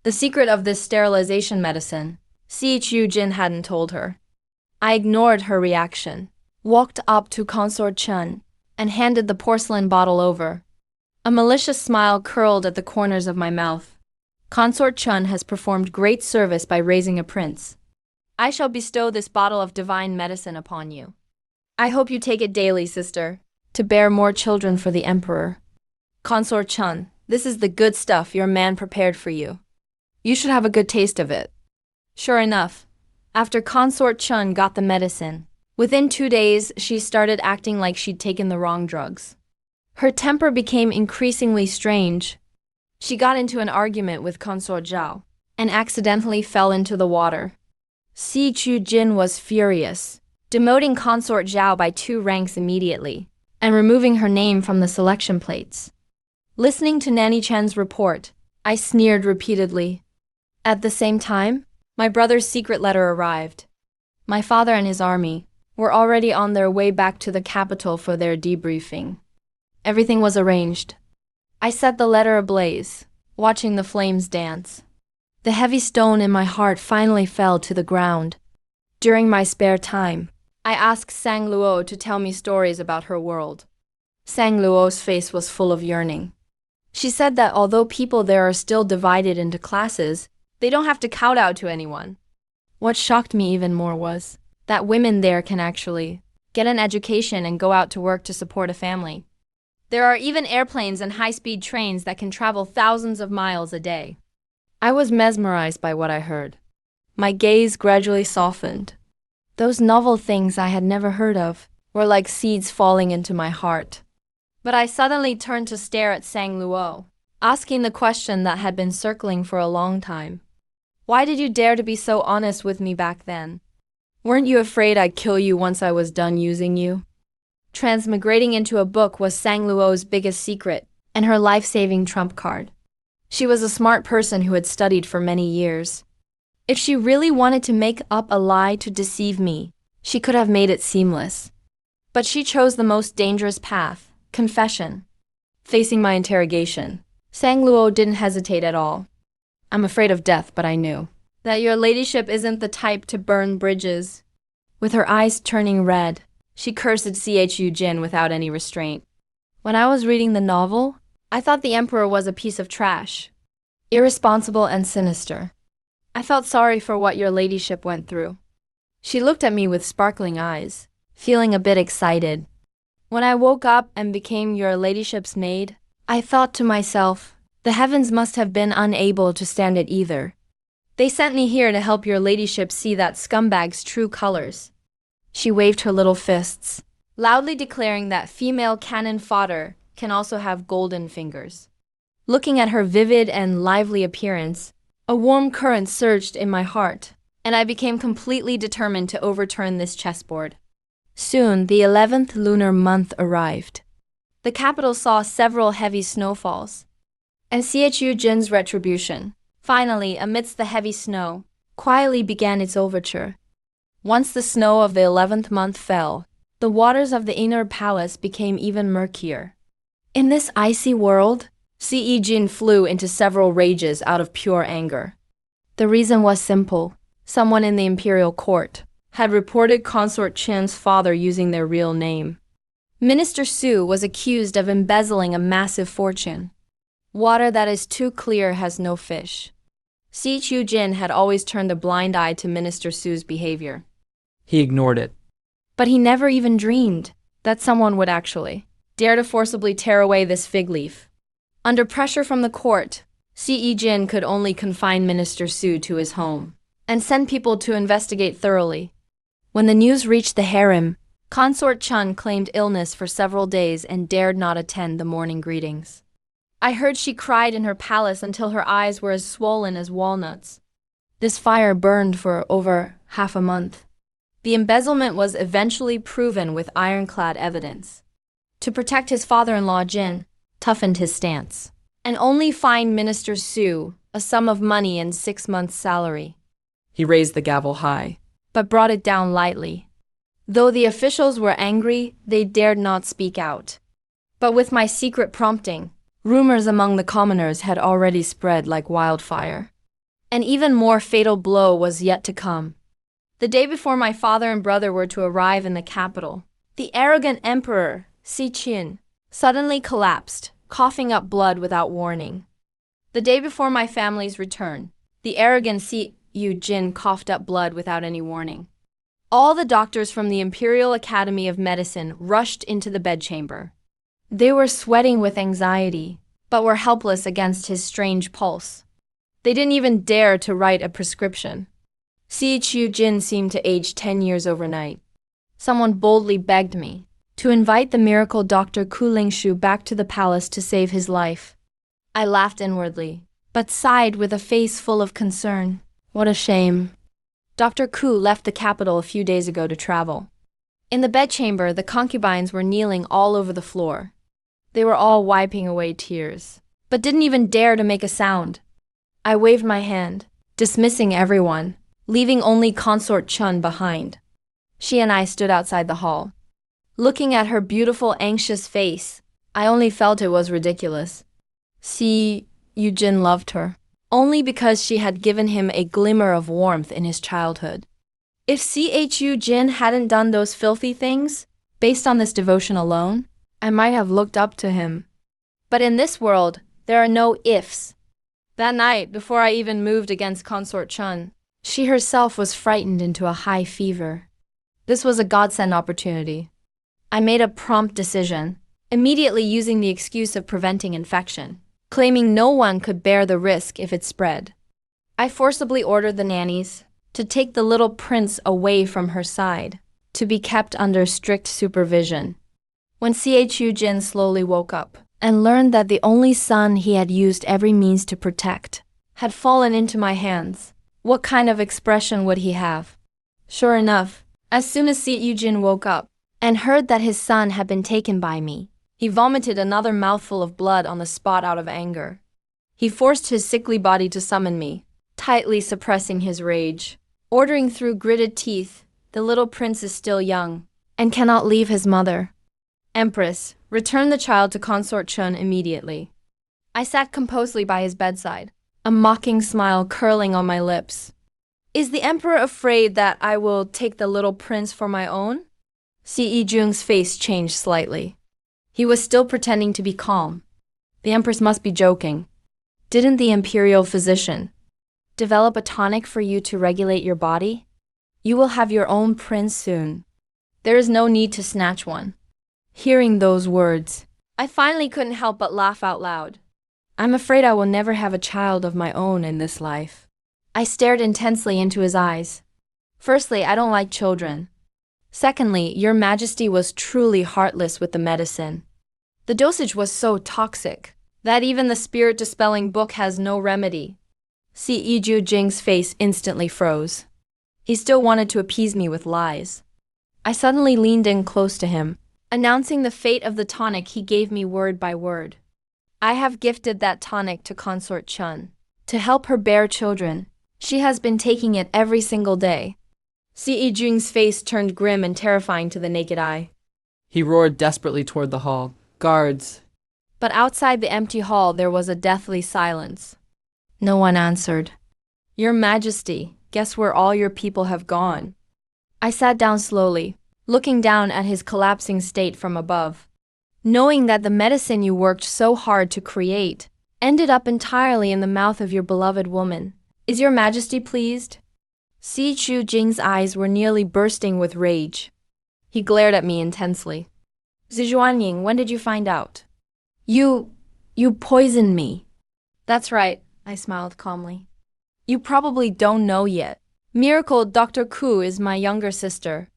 The secret of this sterilization medicine, Chu Jin hadn't told her. I ignored her reaction, walked up to Consort Chun, and handed the porcelain bottle over. A malicious smile curled at the corners of my mouth. Consort Chun has performed great service by raising a prince. I shall bestow this bottle of divine medicine upon you. I hope you take it daily, sister, to bear more children for the emperor. Consort Chun, this is the good stuff your man prepared for you. You should have a good taste of it. Sure enough, after Consort Chun got the medicine, within 2 days she started acting like she'd taken the wrong drugs. Her temper became increasingly strange. She got into an argument with Consort Zhao and accidentally fell into the water. Chu Jin was furious, demoting Consort Zhao by 2 ranks immediately and removing her name from the selection plates. Listening to Nanny Chen's report, I sneered repeatedly. At the same time, my brother's secret letter arrived. My father and his army were already on their way back to the capital for their debriefing. Everything was arranged. I set the letter ablaze, watching the flames dance. The heavy stone in my heart finally fell to the ground. During my spare time, I asked Sang Luo to tell me stories about her world. Sang Luo's face was full of yearning. She said that although people there are still divided into classes, they don't have to kowtow to anyone. What shocked me even more was that women there can actually get an education and go out to work to support a family. There are even airplanes and high-speed trains that can travel thousands of miles a day. I was mesmerized by what I heard. My gaze gradually softened. Those novel things I had never heard of were like seeds falling into my heart. But I suddenly turned to stare at Sang Luo, asking the question that had been circling for a long time. Why did you dare to be so honest with me back then? Weren't you afraid I'd kill you once I was done using you? Transmigrating into a book was Sang Luo's biggest secret and her life-saving trump card. She was a smart person who had studied for many years, If she really wanted to make up a lie to deceive me, she could have made it seamless. But she chose the most dangerous path, confession. Facing my interrogation, Sang Luo didn't hesitate at all. I'm afraid of death, but I knew that your ladyship isn't the type to burn bridges. With her eyes turning red, she cursed Chu Jin without any restraint. When I was reading the novel, I thought the emperor was a piece of trash, irresponsible and sinister. I felt sorry for what your ladyship went through. She looked at me with sparkling eyes, feeling a bit excited. When I woke up and became your ladyship's maid, I thought to myself, the heavens must have been unable to stand it either. They sent me here to help your ladyship see that scumbag's true colors. She waved her little fists, loudly declaring that female cannon fodder can also have golden fingers. Looking at her vivid and lively appearance, a warm current surged in my heart, and I became completely determined to overturn this chessboard. Soon, the 11th lunar month arrived. The capital saw several heavy snowfalls, and Chu Jin's retribution, finally, amidst the heavy snow, quietly began its overture. Once the snow of the 11th month fell, the waters of the inner palace became even murkier. In this icy world, Jin flew into several rages out of pure anger. The reason was simple. Someone in the imperial court had reported Consort Chen's father using their real name. Minister Su was accused of embezzling a massive fortune. Water that is too clear has no fish. Chu Jin had always turned a blind eye to Minister Su's behavior. He ignored it. But he never even dreamed that someone would actually dare to forcibly tear away this fig leaf. Under pressure from the court, Jin could only confine Minister Su to his home and send people to investigate thoroughly. When the news reached the harem, Consort Chun claimed illness for several days and dared not attend the morning greetings. I heard she cried in her palace until her eyes were as swollen as walnuts. This fire burned for over half a month. The embezzlement was eventually proven with ironclad evidence. To protect his father-in-law Jin, toughened his stance, and only fined Minister Su a sum of money and 6 months' salary. He raised the gavel high, but brought it down lightly. Though the officials were angry, they dared not speak out. But with my secret prompting, rumors among the commoners had already spread like wildfire. An even more fatal blow was yet to come. The day before my father and brother were to arrive in the capital, the arrogant emperor, Qin, suddenly collapsed, coughing up blood without warning. The day before my family's return, the arrogant Jin coughed up blood without any warning. All the doctors from the Imperial Academy of Medicine rushed into the bedchamber. They were sweating with anxiety, but were helpless against his strange pulse. They didn't even dare to write a prescription. Chu Jin seemed to age 10 years overnight. Someone boldly begged me to invite the miracle Dr. Ku Lingshu back to the palace to save his life. I laughed inwardly, but sighed with a face full of concern. What a shame. Dr. Ku left the capital a few days ago to travel. In the bedchamber, the concubines were kneeling all over the floor. They were all wiping away tears, but didn't even dare to make a sound. I waved my hand, dismissing everyone, leaving only Consort Chun behind. She and I stood outside the hall. Looking at her beautiful, anxious face, I only felt it was ridiculous. Jin loved her, only because she had given him a glimmer of warmth in his childhood. If Chu Jin hadn't done those filthy things, based on this devotion alone, I might have looked up to him. But in this world, there are no ifs. That night, before I even moved against Consort Chun, she herself was frightened into a high fever. This was a godsend opportunity. I made a prompt decision, immediately using the excuse of preventing infection, claiming no one could bear the risk if it spread. I forcibly ordered the nannies to take the little prince away from her side, to be kept under strict supervision. When Chu Jin slowly woke up and learned that the only son he had used every means to protect had fallen into my hands, what kind of expression would he have? Sure enough, as soon as Jin woke up and heard that his son had been taken by me, he vomited another mouthful of blood on the spot out of anger. He forced his sickly body to summon me, tightly suppressing his rage, ordering through gritted teeth, "The little prince is still young and cannot leave his mother. Empress, return the child to Consort Chun immediately." I sat composedly by his bedside, a mocking smile curling on my lips. Is the emperor afraid that I will take the little prince for my own? Ce Jung's face changed slightly. He was still pretending to be calm. The empress must be joking. Didn't the imperial physician develop a tonic for you to regulate your body? You will have your own prince soon. There is no need to snatch one. Hearing those words, I finally couldn't help but laugh out loud. I'm afraid I will never have a child of my own in this life. I stared intensely into his eyes. Firstly, I don't like children. Secondly, Your Majesty was truly heartless with the medicine. The dosage was so toxic that even the spirit-dispelling book has no remedy. Ce Jing's face instantly froze. He still wanted to appease me with lies. I suddenly leaned in close to him, announcing the fate of the tonic he gave me word by word. I have gifted that tonic to Consort Chun to help her bear children. She has been taking it every single day. Ce Jing's face turned grim and terrifying to the naked eye. He roared desperately toward the hall. Guards! But outside the empty hall there was a deathly silence. No one answered. Your Majesty, guess where all your people have gone? I sat down slowly, looking down at his collapsing state from above. Knowing that the medicine you worked so hard to create ended up entirely in the mouth of your beloved woman. Is Your Majesty pleased? Ce Jing's eyes were nearly bursting with rage. He glared at me intensely. Zijuanying, when did you find out? You poisoned me. That's right, I smiled calmly. You probably don't know yet. Miracle Dr. Ku is my younger sister.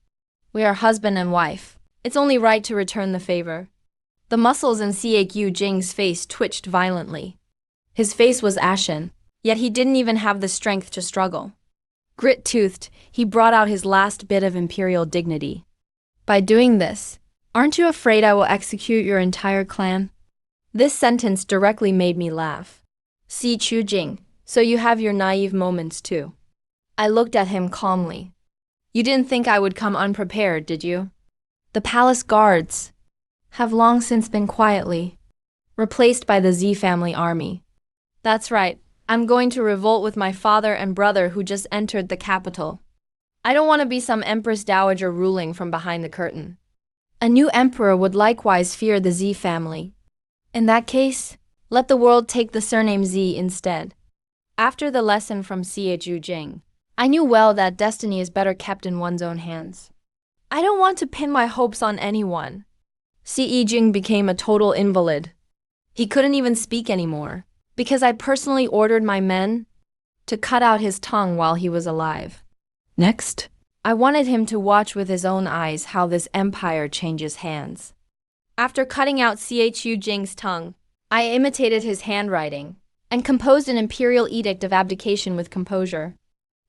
We are husband and wife. It's only right to return the favor. The muscles in Ce Jing's face twitched violently. His face was ashen, yet he didn't even have the strength to struggle. Grit-toothed, he brought out his last bit of imperial dignity. By doing this, aren't you afraid I will execute your entire clan? This sentence directly made me laugh. Ce Jing, so you have your naive moments too. I looked at him calmly. You didn't think I would come unprepared, did you? The palace guards have long since been quietly replaced by the Z family army. That's right, I'm going to revolt with my father and brother who just entered the capital. I don't want to be some empress dowager ruling from behind the curtain. A new emperor would likewise fear the Z family. In that case, let the world take the surname Z instead. After the lesson from Ce Jing, I knew well that destiny is better kept in one's own hands. I don't want to pin my hopes on anyone. Ce Jing became a total invalid. He couldn't even speak anymore, because I personally ordered my men to cut out his tongue while he was alive. Next, I wanted him to watch with his own eyes how this empire changes hands. After cutting out Ce Jing's tongue, I imitated his handwriting and composed an imperial edict of abdication with composure.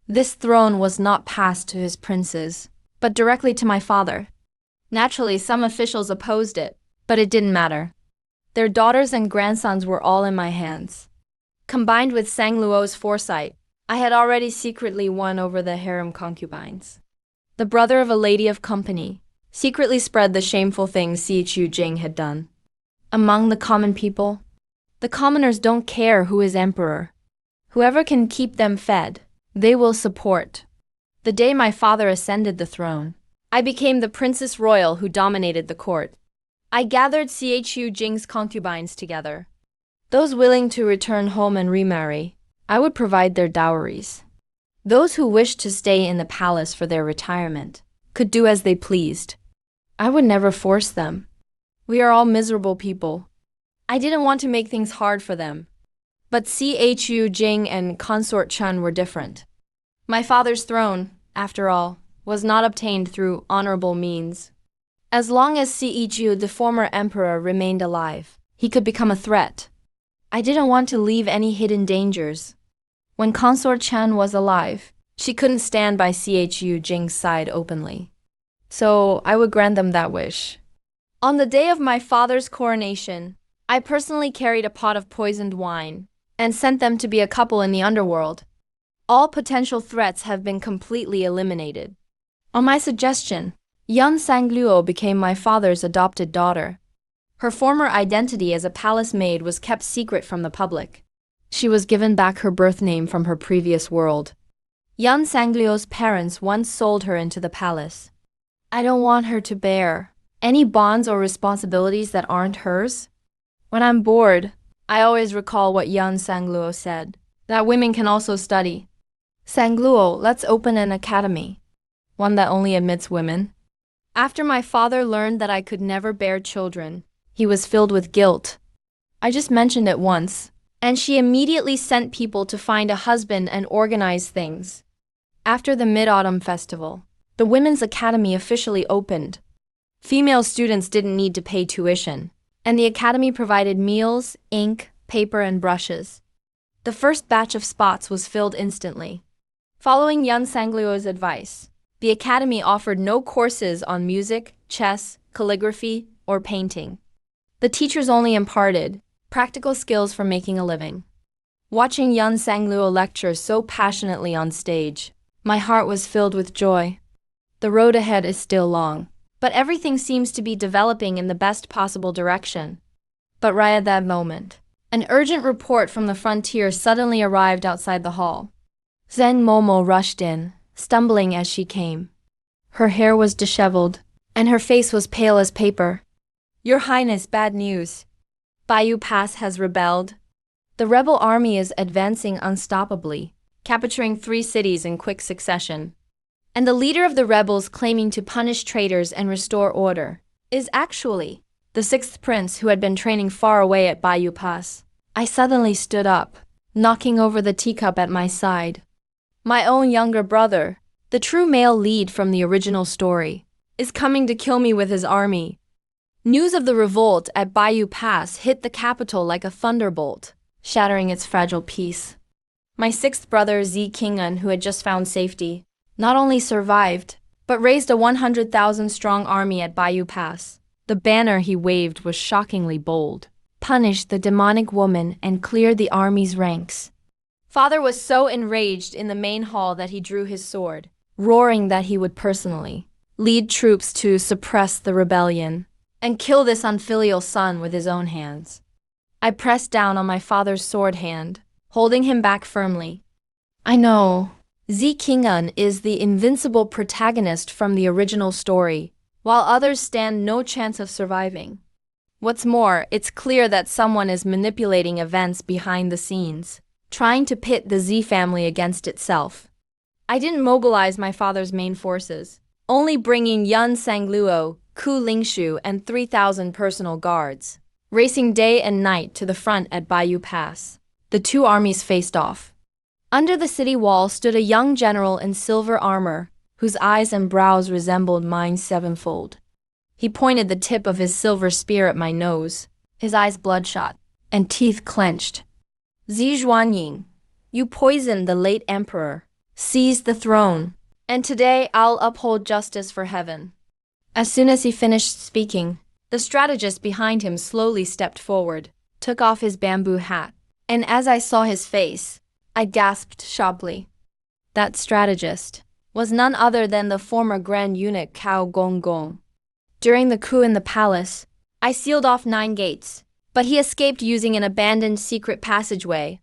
This throne was not passed to his princes, but directly to my father. Naturally, some officials opposed it, but it didn't matter. Their daughters and grandsons were all in my hands. Combined with Sang Luo's foresight, I had already secretly won over the harem concubines. The brother of a lady of company secretly spread the shameful things Ce Jing had done. Among the common people, the commoners don't care who is emperor. Whoever can keep them fed, they will support. The day my father ascended the throne, I became the princess royal who dominated the court. I gathered Ce Jing's concubines together. Those willing to return home and remarry, I would provide their dowries. Those who wished to stay in the palace for their retirement could do as they pleased. I would never force them. We are all miserable people. I didn't want to make things hard for them. But Ce Jing and Consort Chun were different. My father's throne, after all, was not obtained through honorable means. As long as Ce the former emperor, remained alive, he could become a threat. I didn't want to leave any hidden dangers. When Consort Chun was alive, she couldn't stand by Ce Jing's side openly. So I would grant them that wish. On the day of my father's coronation, I personally carried a pot of poisoned wine and sent them to be a couple in the underworld. All potential threats have been completely eliminated. On my suggestion, Yun Sangluo became my father's adopted daughter. Her former identity as a palace maid was kept secret from the public. She was given back her birth name from her previous world. Yun Sangluo's parents once sold her into the palace. I don't want her to bear any bonds or responsibilities that aren't hers. When I'm bored, I always recall what Yun Sangluo said, that women can also study. Sangluo, let's open an academy, one that only admits women. After my father learned that I could never bear children, he was filled with guilt. I just mentioned it once, and she immediately sent people to find a husband and organize things. After the Mid-Autumn Festival, the Women's Academy officially opened. Female students didn't need to pay tuition, and the academy provided meals, ink, paper, and brushes. The first batch of spots was filled instantly. Following Yun Sangluo's advice, the academy offered no courses on music, chess, calligraphy, or painting. The teachers only imparted practical skills for making a living. Watching Yun Sangluo lecture so passionately on stage, my heart was filled with joy. The road ahead is still long, but everything seems to be developing in the best possible direction. But right at that moment, an urgent report from the frontier suddenly arrived outside the hall. Zen Momo rushed in, stumbling as she came. Her hair was disheveled, and her face was pale as paper. Your Highness, bad news. Bayou Pass has rebelled. The rebel army is advancing unstoppably, capturing 3 cities in quick succession. And the leader of the rebels claiming to punish traitors and restore order is actually the 6th prince who had been training far away at Bayou Pass. I suddenly stood up, knocking over the teacup at my side. My own younger brother, the true male lead from the original story, is coming to kill me with his army. News of the revolt at Bayou Pass hit the capital like a thunderbolt, shattering its fragile peace. My 6th brother, Zi Qing'an, who had just found safety, not only survived, but raised a 100,000-strong army at Bayou Pass. The banner he waved was shockingly bold. Punish the demonic woman and clear the army's ranks. Father was so enraged in the main hall that he drew his sword, roaring that he would personally lead troops to suppress the rebellion and kill this unfilial son with his own hands. I pressed down on my father's sword hand, holding him back firmly. I know, Zi Qing'an is the invincible protagonist from the original story, while others stand no chance of surviving. What's more, it's clear that someone is manipulating events behind the scenes, trying to pit the Zi family against itself. I didn't mobilize my father's main forces, only bringing Yun Sangluo, Ku Lingshu, and 3,000 personal guards, racing day and night to the front at Bayou Pass. The 2 armies faced off. Under the city wall stood a young general in silver armor, whose eyes and brows resembled mine 7-fold. He pointed the tip of his silver spear at my nose, his eyes bloodshot, and teeth clenched. Zi Zhuanying, you poisoned the late emperor, seized the throne, and today I'll uphold justice for heaven. As soon as he finished speaking, the strategist behind him slowly stepped forward, took off his bamboo hat, and as I saw his face, I gasped sharply. That strategist was none other than the former Grand Eunuch Cao Gonggong. During the coup in the palace, I sealed off 9 gates, but he escaped using an abandoned secret passageway.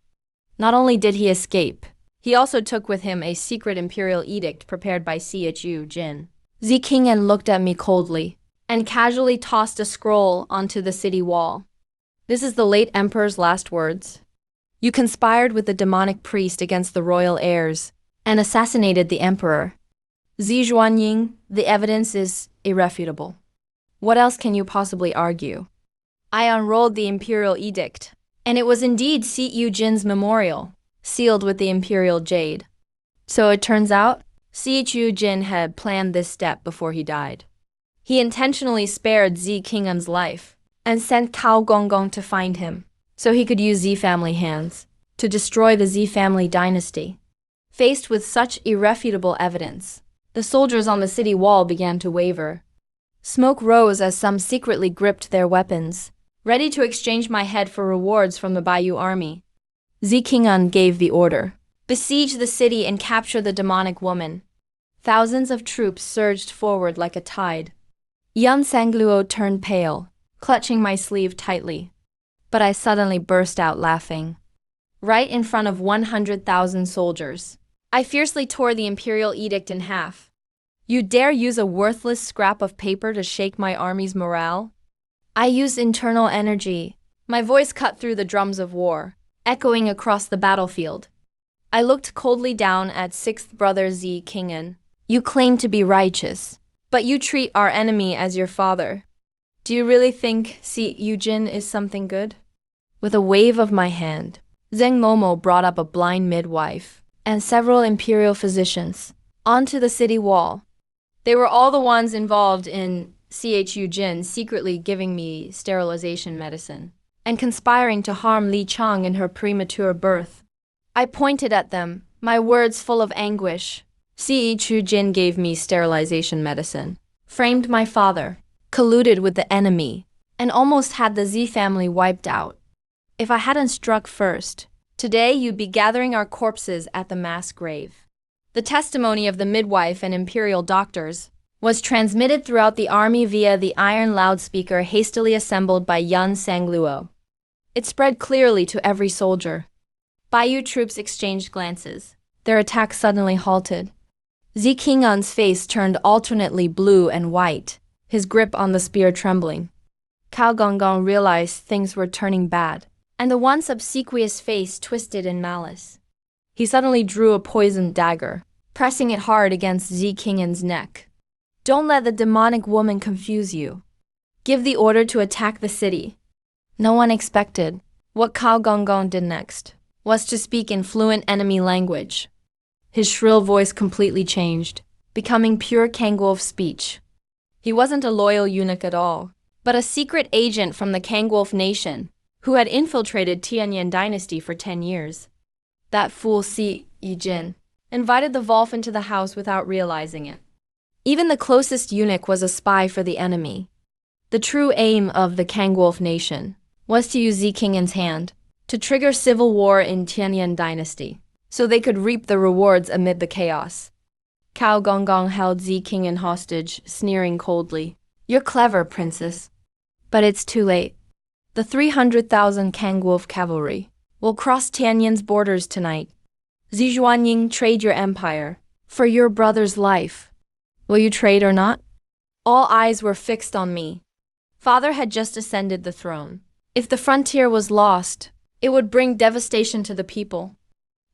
Not only did he escape, he also took with him a secret imperial edict prepared by Chu Jin. Zi Qing'an looked at me coldly and casually tossed a scroll onto the city wall. This is the late emperor's last words. You conspired with the demonic priest against the royal heirs and assassinated the emperor. Zi Zhuanying, the evidence is irrefutable. What else can you possibly argue? I unrolled the imperial edict, and it was indeed Chu Jin's memorial, sealed with the imperial jade. So it turns out, Chu Jin had planned this step before he died. He intentionally spared Zi Qing'an's life and sent Cao Gonggong to find him, so he could use Zi family hands to destroy the Zi family dynasty. Faced with such irrefutable evidence, the soldiers on the city wall began to waver. Smoke rose as some secretly gripped their weapons, ready to exchange my head for rewards from the Bayou army. Zi Qing'an gave the order. Besiege the city and capture the demonic woman. Thousands of troops surged forward like a tide. Yan Sangluo turned pale, clutching my sleeve tightly. But I suddenly burst out laughing. Right in front of 100,000 soldiers, I fiercely tore the imperial edict in half. You dare use a worthless scrap of paper to shake my army's morale? I used internal energy. My voice cut through the drums of war, echoing across the battlefield. I looked coldly down at sixth brother Zi Qing'an. You claim to be righteous, but you treat our enemy as your father. Do you really think Si Yujin is something good? With a wave of my hand, Zheng Momo brought up a blind midwife and several imperial physicians onto the city wall. They were all the ones involved in CHU Jin secretly giving me sterilization medicine and conspiring to harm Li Chang in her premature birth. I pointed at them, my words full of anguish. CHU Jin gave me sterilization medicine, framed my father, colluded with the enemy, and almost had the Z family wiped out. If I hadn't struck first, today you'd be gathering our corpses at the mass grave. The testimony of the midwife and imperial doctors was transmitted throughout the army via the iron loudspeaker hastily assembled by Yan Sangluo. It spread clearly to every soldier. Baiyu troops exchanged glances. Their attack suddenly halted. Zi Qing'an's face turned alternately blue and white, his grip on the spear trembling. Cao Gonggong realized things were turning bad, and the once obsequious face twisted in malice. He suddenly drew a poisoned dagger, pressing it hard against Zi Qing'an's neck. Don't let the demonic woman confuse you. Give the order to attack the city. No one expected what Cao Gonggong did next was to speak in fluent enemy language. His shrill voice completely changed, becoming pure Kangwolf speech. He wasn't a loyal eunuch at all, but a secret agent from the Kangwolf nation who had infiltrated Tianyan dynasty for 10 years. That fool Si Yijin invited the Volf into the house without realizing it. Even the closest eunuch was a spy for the enemy. The true aim of the Kangwolf nation was to use Zi Qing'an's hand to trigger civil war in Tianyan dynasty, so they could reap the rewards amid the chaos. Cao Gonggong held Zi Qing'an hostage, sneering coldly. You're clever, princess. But it's too late. The 300,000 Kangwolf cavalry will cross Tianyan's borders tonight. Zi Zhuanying, trade your empire for your brother's life. Will you trade or not? All eyes were fixed on me. Father had just ascended the throne. If the frontier was lost, it would bring devastation to the people.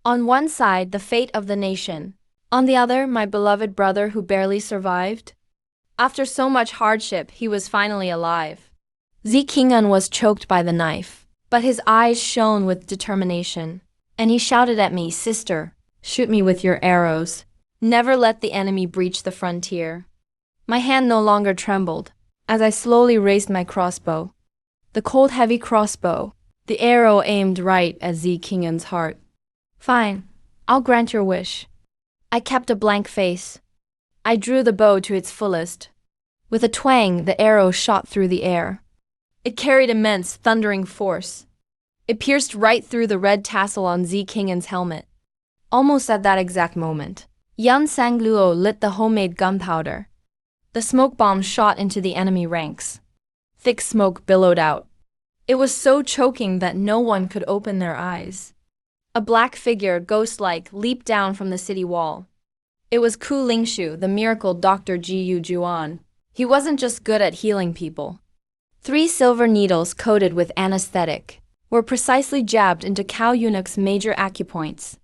On one side, the fate of the nation. On the other, my beloved brother who barely survived. After so much hardship, he was finally alive. Zi Qing'an was choked by the knife, but his eyes shone with determination, and he shouted at me, "Sister, shoot me with your arrows. Never let the enemy breach the frontier." My hand no longer trembled as I slowly raised my crossbow. The cold, heavy crossbow, the arrow aimed right at Zi Qing'an's heart. Fine, I'll grant your wish. I kept a blank face. I drew the bow to its fullest. With a twang, the arrow shot through the air. It carried immense, thundering force. It pierced right through the red tassel on Zi Qing'an's helmet. Almost at that exact moment, Yan Sangluo lit the homemade gunpowder. The smoke bomb shot into the enemy ranks. Thick smoke billowed out. It was so choking that no one could open their eyes. A black figure, ghost-like, leaped down from the city wall. It was Ku Lingshu, the miracle Dr. Jiyu Juan. He wasn't just good at healing people. 3 silver needles coated with anesthetic were precisely jabbed into Cao Eunuch's major acupoints.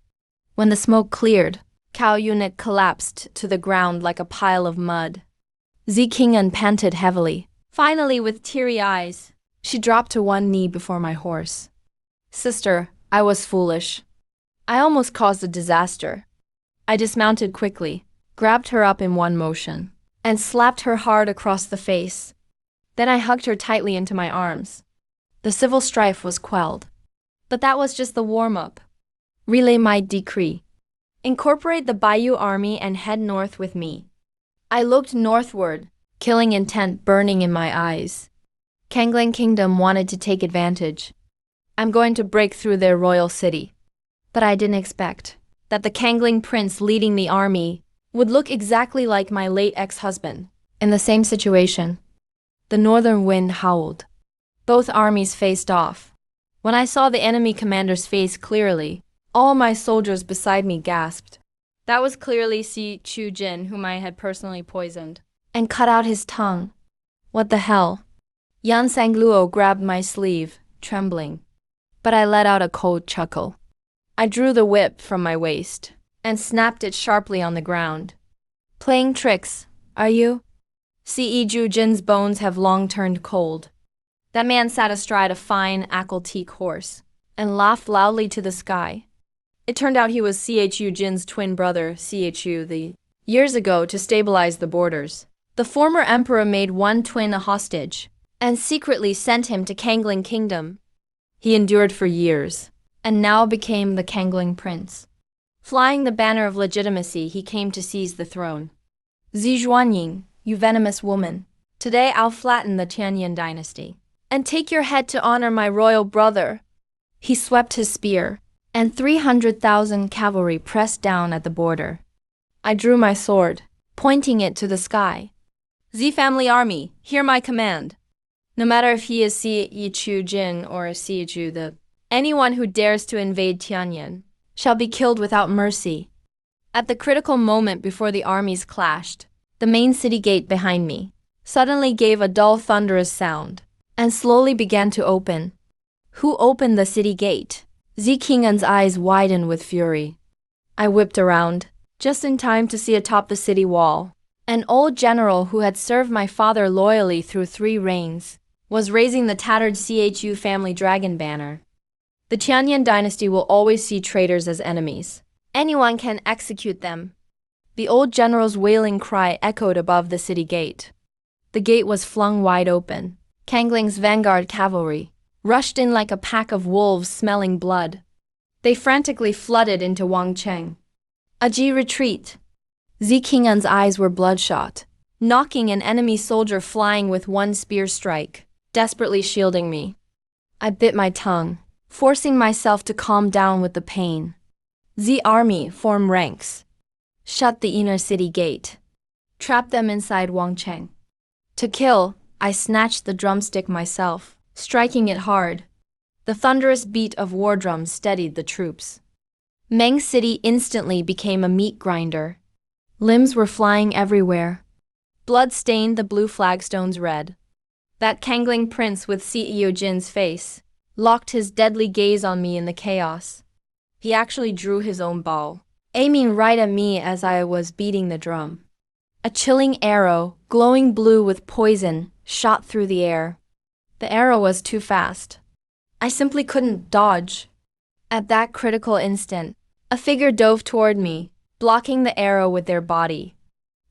When the smoke cleared, Cao Eunuch collapsed to the ground like a pile of mud. Zi Qing'an panted heavily. Finally, with teary eyes, she dropped to one knee before my horse. Sister, I was foolish. I almost caused a disaster. I dismounted quickly, grabbed her up in one motion, and slapped her hard across the face. Then I hugged her tightly into my arms. The civil strife was quelled. But that was just the warm-up. Relay my decree. Incorporate the Baiyu army and head north with me. I looked northward, killing intent burning in my eyes. Kanglang Kingdom wanted to take advantage. I'm going to break through their royal city. But I didn't expect that the Kangling prince leading the army would look exactly like my late ex-husband. In the same situation, the northern wind howled. Both armies faced off. When I saw the enemy commander's face clearly, all my soldiers beside me gasped. That was clearly Si Chu-jin, whom I had personally poisoned, and cut out his tongue. What the hell? Yan Sangluo grabbed my sleeve, trembling. But I let out a cold chuckle. I drew the whip from my waist and snapped it sharply on the ground. Playing tricks, are you? Si Chu-jin's bones have long turned cold. That man sat astride a fine aqua-teak horse and laughed loudly to the sky. It turned out he was Chu Jin's twin brother, Chu the years ago to stabilize the borders. The former emperor made one twin a hostage and secretly sent him to Kangling Kingdom. He endured for years and now became the Kangling prince. Flying the banner of legitimacy, he came to seize the throne. Zi Zhuanying, you venomous woman, today I'll flatten the Tianyin dynasty and take your head to honor my royal brother. He swept his spear, and 300,000 cavalry pressed down at the border. I drew my sword, pointing it to the sky. Z family army, hear my command. No matter if he is Si Chu-jin or Si Chu the, anyone who dares to invade Tianyin shall be killed without mercy. At the critical moment before the armies clashed, the main city gate behind me suddenly gave a dull thunderous sound and slowly began to open. Who opened the city gate? Zi Qing'an's eyes widened with fury. I whipped around, just in time to see atop the city wall. An old general who had served my father loyally through 3 reigns was raising the tattered CHU family dragon banner. The Tianyin dynasty will always see traitors as enemies. Anyone can execute them. The old general's wailing cry echoed above the city gate. The gate was flung wide open. Kangling's vanguard cavalry rushed in like a pack of wolves smelling blood. They frantically flooded into Wangcheng. Aji, retreat! Zi Qing'an's eyes were bloodshot, knocking an enemy soldier flying with one spear strike, desperately shielding me. I bit my tongue, forcing myself to calm down with the pain. Zi army, form ranks. Shut the inner city gate. Trap them inside Wangcheng. To kill, I snatched the drumstick myself, striking it hard. The thunderous beat of war drums steadied the troops. Meng City instantly became a meat grinder. Limbs were flying everywhere. Blood stained the blue flagstones red. That Kangling prince with CEO Jin's face locked his deadly gaze on me in the chaos. He actually drew his own bow, aiming right at me as I was beating the drum. A chilling arrow, glowing blue with poison, shot through the air. The arrow was too fast. I simply couldn't dodge. At that critical instant, a figure dove toward me, blocking the arrow with their body.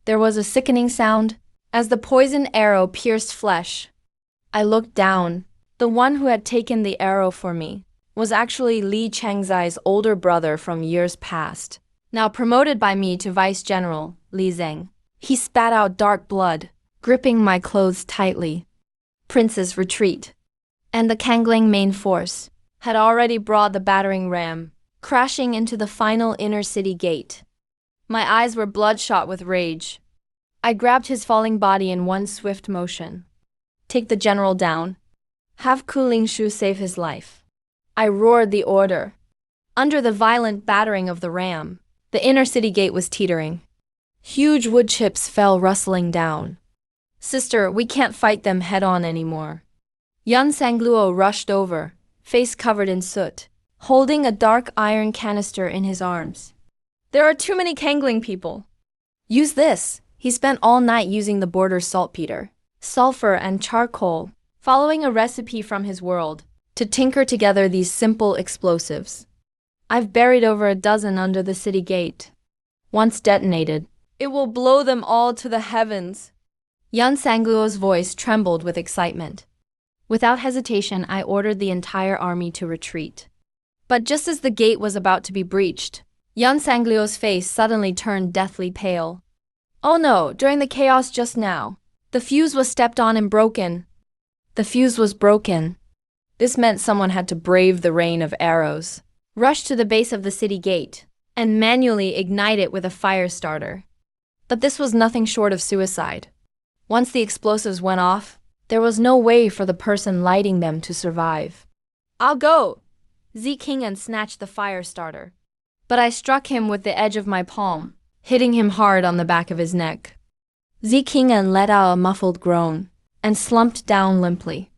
There was a sickening sound as the poisoned arrow pierced flesh. I looked down. The one who had taken the arrow for me was actually Li Chengzai's older brother from years past, now promoted by me to vice general, Li Zeng. He spat out dark blood, gripping my clothes tightly. Princess, retreat. And the Kangling main force had already brought the battering ram, crashing into the final inner city gate. My eyes were bloodshot with rage. I grabbed his falling body in one swift motion. Take the general down. Have Ku Lingshu save his life. I roared the order. Under the violent battering of the ram, the inner city gate was teetering. Huge wood chips fell rustling down. Sister, we can't fight them head-on anymore. Yan Sangluo rushed over, face covered in soot, holding a dark iron canister in his arms. There are too many Kangling people. Use this. He spent all night using the border saltpeter, sulfur and charcoal, following a recipe from his world, to tinker together these simple explosives. I've buried over a dozen under the city gate. Once detonated, it will blow them all to the heavens. Yan Sangluo's voice trembled with excitement. Without hesitation, I ordered the entire army to retreat. But just as the gate was about to be breached, Yan Sangluo's face suddenly turned deathly pale. Oh no, during the chaos just now, the fuse was stepped on and broken. The fuse was broken. This meant someone had to brave the rain of arrows, rush to the base of the city gate, and manually ignite it with a fire starter. But this was nothing short of suicide. Once the explosives went off, there was no way for the person lighting them to survive. "I'll go!" King'an snatched the fire starter. But I struck him with the edge of my palm, hitting him hard on the back of his neck. King'an let out a muffled groan and slumped down limply.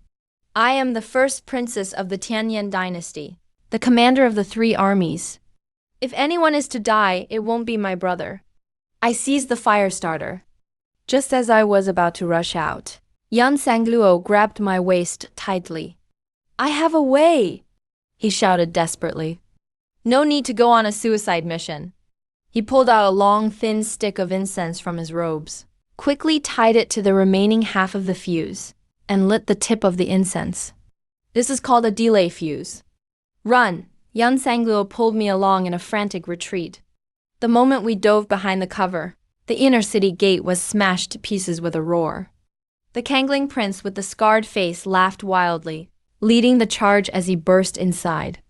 "I am the first princess of the Tianyan dynasty, the commander of the 3 armies. If anyone is to die, it won't be my brother." I seized the fire starter. Just as I was about to rush out, Yan Sangluo grabbed my waist tightly. "I have a way!" he shouted desperately. "No need to go on a suicide mission." He pulled out a long, thin stick of incense from his robes, quickly tied it to the remaining half of the fuse, and lit the tip of the incense. "This is called a delay fuse. Run!" Yan Sangluo pulled me along in a frantic retreat. The moment we dove behind the cover, the inner city gate was smashed to pieces with a roar. The Kangling prince with the scarred face laughed wildly, leading the charge as he burst inside.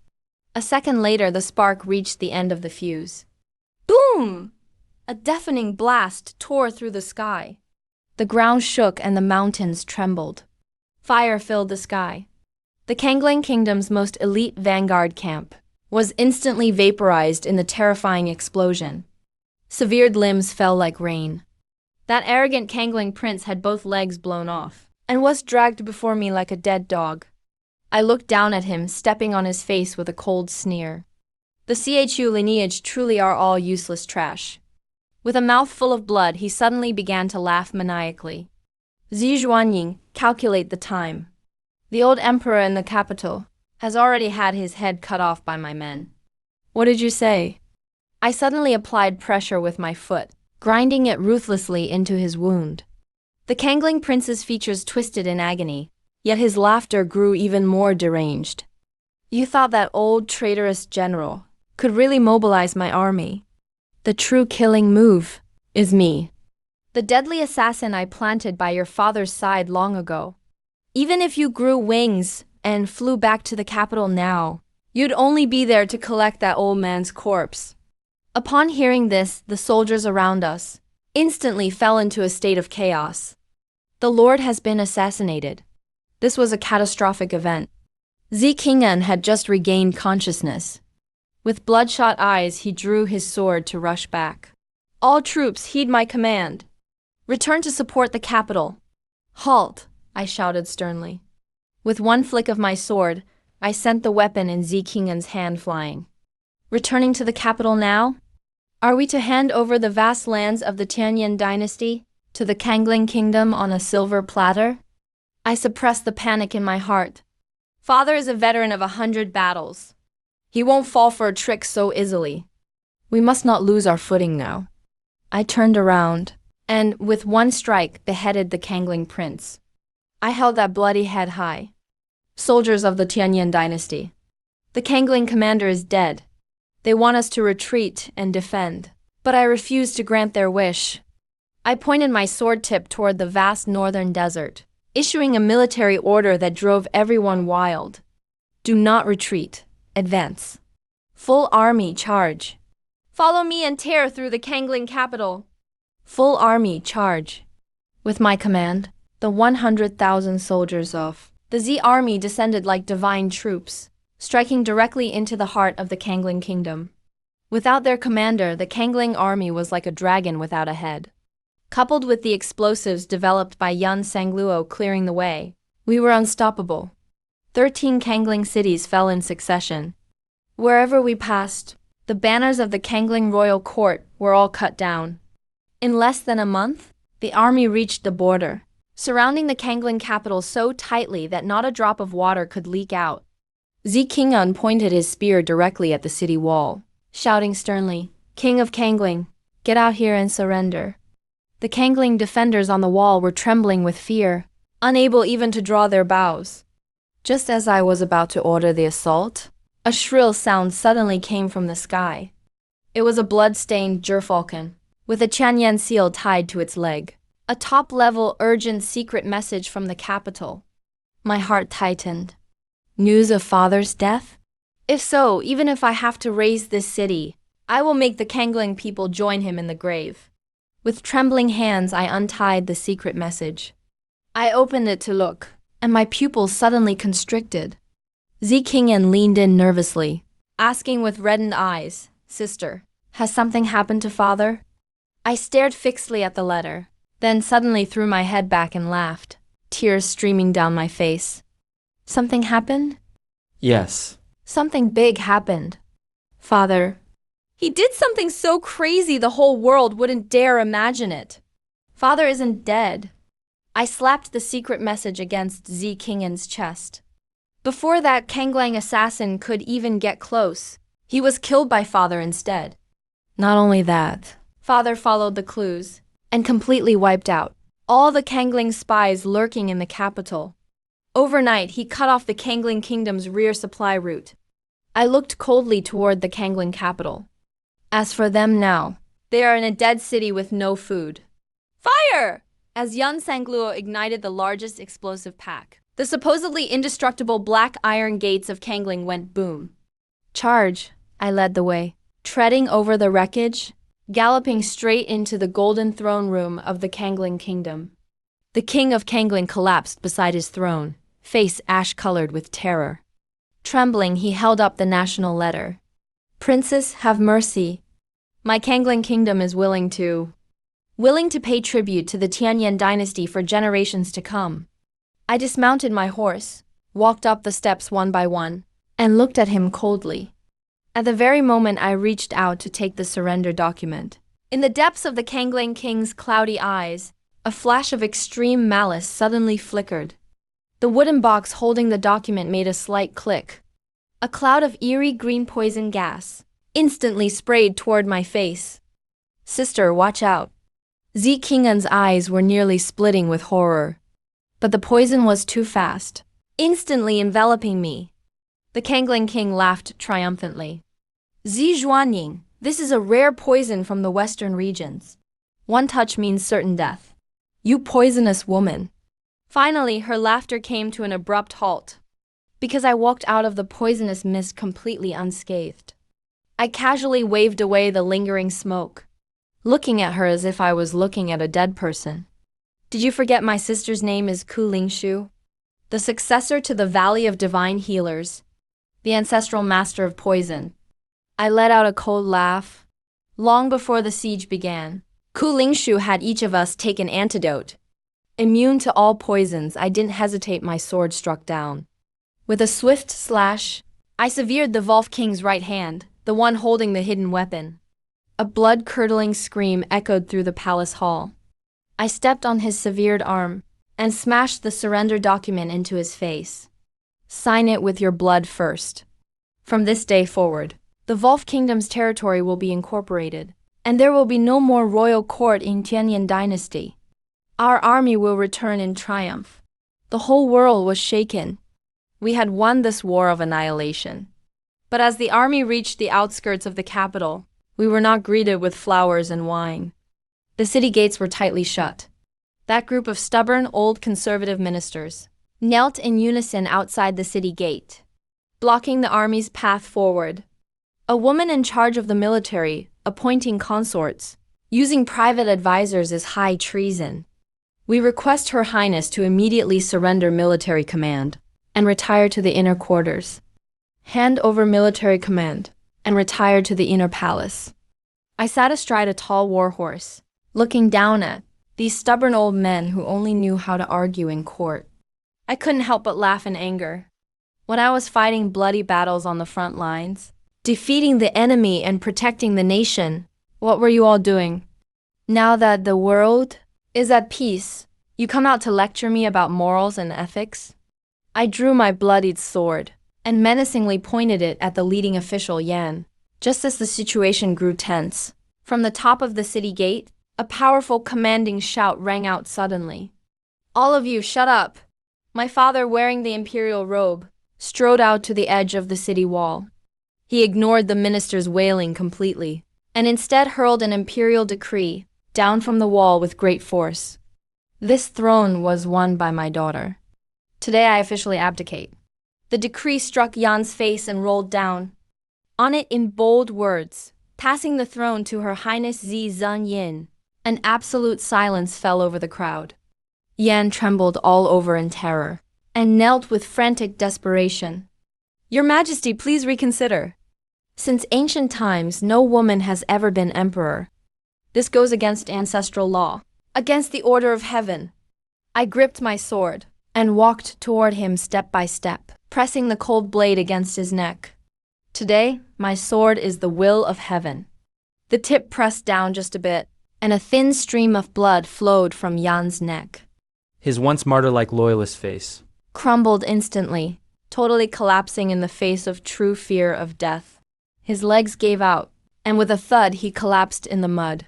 A second later, the spark reached the end of the fuse. Boom! A deafening blast tore through the sky. The ground shook and the mountains trembled. Fire filled the sky. The Kangling Kingdom's most elite vanguard camp was instantly vaporized in the terrifying explosion. Severed limbs fell like rain. That arrogant Kangling prince had both legs blown off and was dragged before me like a dead dog. I looked down at him, stepping on his face with a cold sneer. The Chu lineage truly are all useless trash. With a mouth full of blood, he suddenly began to laugh maniacally. Zhuanying, calculate the time. The old emperor in the capital has already had his head cut off by my men. What did you say? I suddenly applied pressure with my foot, grinding it ruthlessly into his wound. The Kangling prince's features twisted in agony, yet his laughter grew even more deranged. You thought that old traitorous general could really mobilize my army. The true killing move is me. The deadly assassin I planted by your father's side long ago. Even if you grew wings and flew back to the capital now, you'd only be there to collect that old man's corpse. Upon hearing this, the soldiers around us instantly fell into a state of chaos. The Lord has been assassinated. This was a catastrophic event. King'an had just regained consciousness. With bloodshot eyes, he drew his sword to rush back. All troops, heed my command. Return to support the capital. Halt, I shouted sternly. With one flick of my sword, I sent the weapon in King'an's hand flying. Returning to the capital now? Are we to hand over the vast lands of the Tianyan dynasty to the Kangling kingdom on a silver platter? I suppressed the panic in my heart. Father is a veteran of 100 battles. He won't fall for a trick so easily. We must not lose our footing now. I turned around, and with one strike beheaded the Kangling prince. I held that bloody head high. Soldiers of the Tianyan dynasty, the Kangling commander is dead. They want us to retreat and defend, but I refuse to grant their wish. I pointed my sword tip toward the vast northern desert, issuing a military order that drove everyone wild. Do not retreat. Advance. Full army charge. Follow me and tear through the Kangling capital. Full army charge. With my command, the 100,000 soldiers of the Z army descended like divine troops, striking directly into the heart of the Kangling kingdom. Without their commander, the Kangling army was like a dragon without a head. Coupled with the explosives developed by Yan Sangluo clearing the way, we were unstoppable. 13 Kangling cities fell in succession. Wherever we passed, the banners of the Kangling royal court were all cut down. In less than a month, the army reached the border, surrounding the Kangling capital so tightly that not a drop of water could leak out. King'an pointed his spear directly at the city wall, shouting sternly, "King of Kangling, get out here and surrender." The Kangling defenders on the wall were trembling with fear, unable even to draw their bows. Just as I was about to order the assault, a shrill sound suddenly came from the sky. It was a blood-stained gerfalcon, with a Tianyan seal tied to its leg. A top-level urgent secret message from the capital. My heart tightened. News of father's death? If so, even if I have to raise this city, I will make the Kangling people join him in the grave. With trembling hands, I untied the secret message. I opened it to look, and my pupils suddenly constricted. Kingen leaned in nervously, asking with reddened eyes, "Sister, has something happened to father?" I stared fixedly at the letter, then suddenly threw my head back and laughed, tears streaming down my face. Something happened? Yes. Something big happened. Father. He did something so crazy the whole world wouldn't dare imagine it. Father isn't dead. I slapped the secret message against Kingen's chest. Before that Kanglang assassin could even get close, he was killed by Father instead. Not only that, Father followed the clues and completely wiped out all the Kangling spies lurking in the capital. Overnight, he cut off the Kangling kingdom's rear supply route. I looked coldly toward the Kangling capital. As for them now, they are in a dead city with no food. Fire! As Yun Sangluo ignited the largest explosive pack, the supposedly indestructible black iron gates of Kangling went boom. Charge, I led the way, treading over the wreckage, galloping straight into the golden throne room of the Kangling kingdom. The king of Kangling collapsed beside his throne, face ash-colored with terror. Trembling, he held up the national letter. Princess, have mercy. My Kangling kingdom is willing to pay tribute to the Tianyan dynasty for generations to come. I dismounted my horse, walked up the steps one by one, and looked at him coldly. At the very moment I reached out to take the surrender document, in the depths of the Kangling king's cloudy eyes, a flash of extreme malice suddenly flickered. The wooden box holding the document made a slight click. A cloud of eerie green poison gas instantly sprayed toward my face. Sister, watch out. Kingen's eyes were nearly splitting with horror. But the poison was too fast, instantly enveloping me. The Kangling king laughed triumphantly. Zhuanying, this is a rare poison from the western regions. One touch means certain death. You poisonous woman. Finally, her laughter came to an abrupt halt, because I walked out of the poisonous mist completely unscathed. I casually waved away the lingering smoke, looking at her as if I was looking at a dead person. Did you forget my sister's name is Ku Lingshu, the successor to the Valley of Divine Healers, the ancestral master of poison? I let out a cold laugh. Long before the siege began, Ku Lingshu had each of us take an antidote. Immune to all poisons, I didn't hesitate, my sword struck down. With a swift slash, I severed the Wolf King's right hand, the one holding the hidden weapon. A blood-curdling scream echoed through the palace hall. I stepped on his severed arm and smashed the surrender document into his face. Sign it with your blood first. From this day forward, the Wolf Kingdom's territory will be incorporated, and there will be no more royal court in Tianyan dynasty. Our army will return in triumph. The whole world was shaken. We had won this war of annihilation. But as the army reached the outskirts of the capital, we were not greeted with flowers and wine. The city gates were tightly shut. That group of stubborn, old conservative ministers knelt in unison outside the city gate, blocking the army's path forward. A woman in charge of the military, appointing consorts, using private advisors is high treason. We request Her Highness to immediately surrender military command and retire to the inner quarters. Hand over military command and retire to the inner palace. I sat astride a tall war horse, looking down at these stubborn old men who only knew how to argue in court. I couldn't help but laugh in anger. When I was fighting bloody battles on the front lines, defeating the enemy and protecting the nation, what were you all doing? Now that the world is at peace, you come out to lecture me about morals and ethics? I drew my bloodied sword and menacingly pointed it at the leading official, Yan. Just as the situation grew tense, from the top of the city gate, a powerful commanding shout rang out suddenly. All of you, shut up! My father, wearing the imperial robe, strode out to the edge of the city wall. He ignored the minister's wailing completely, and instead hurled an imperial decree down from the wall with great force. This throne was won by my daughter. Today I officially abdicate. The decree struck Yan's face and rolled down. On it in bold words, passing the throne to Her Highness Zi Zhenyin. An absolute silence fell over the crowd. Yan trembled all over in terror and knelt with frantic desperation. Your Majesty, please reconsider. Since ancient times, no woman has ever been emperor. This goes against ancestral law, against the order of heaven. I gripped my sword and walked toward him step by step, pressing the cold blade against his neck. Today, my sword is the will of heaven. The tip pressed down just a bit, and a thin stream of blood flowed from Yan's neck. His once martyr-like loyalist face Crumbled instantly, totally collapsing in the face of true fear of death. His legs gave out, and with a thud he collapsed in the mud.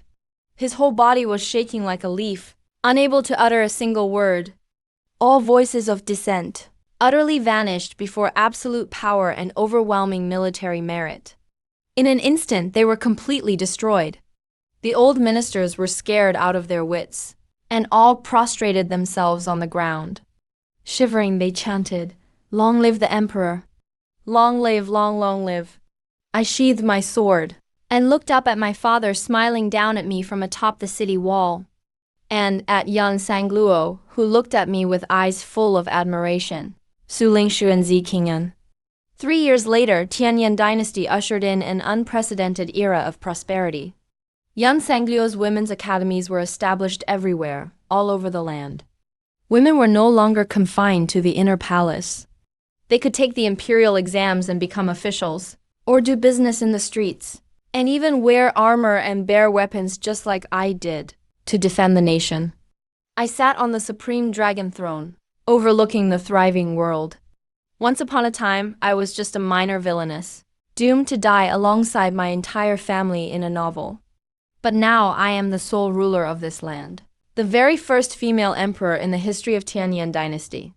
His whole body was shaking like a leaf, unable to utter a single word. All voices of dissent utterly vanished before absolute power and overwhelming military merit. In an instant they were completely destroyed. The old ministers were scared out of their wits, and all prostrated themselves on the ground. Shivering, they chanted, "Long live the emperor! Long live, long live!" I sheathed my sword and looked up at my father smiling down at me from atop the city wall, and at Yan Sangluo, who looked at me with eyes full of admiration. Su Lingshu and Zi Qing'an. 3 years later, Tianyan dynasty ushered in an unprecedented era of prosperity. Yan Sangluo's women's academies were established everywhere, all over the land. Women were no longer confined to the inner palace. They could take the imperial exams and become officials, or do business in the streets, and even wear armor and bear weapons just like I did, to defend the nation. I sat on the supreme dragon throne, overlooking the thriving world. Once upon a time, I was just a minor villainess, doomed to die alongside my entire family in a novel. But now I am the sole ruler of this land, the very first female emperor in the history of Tianyan dynasty.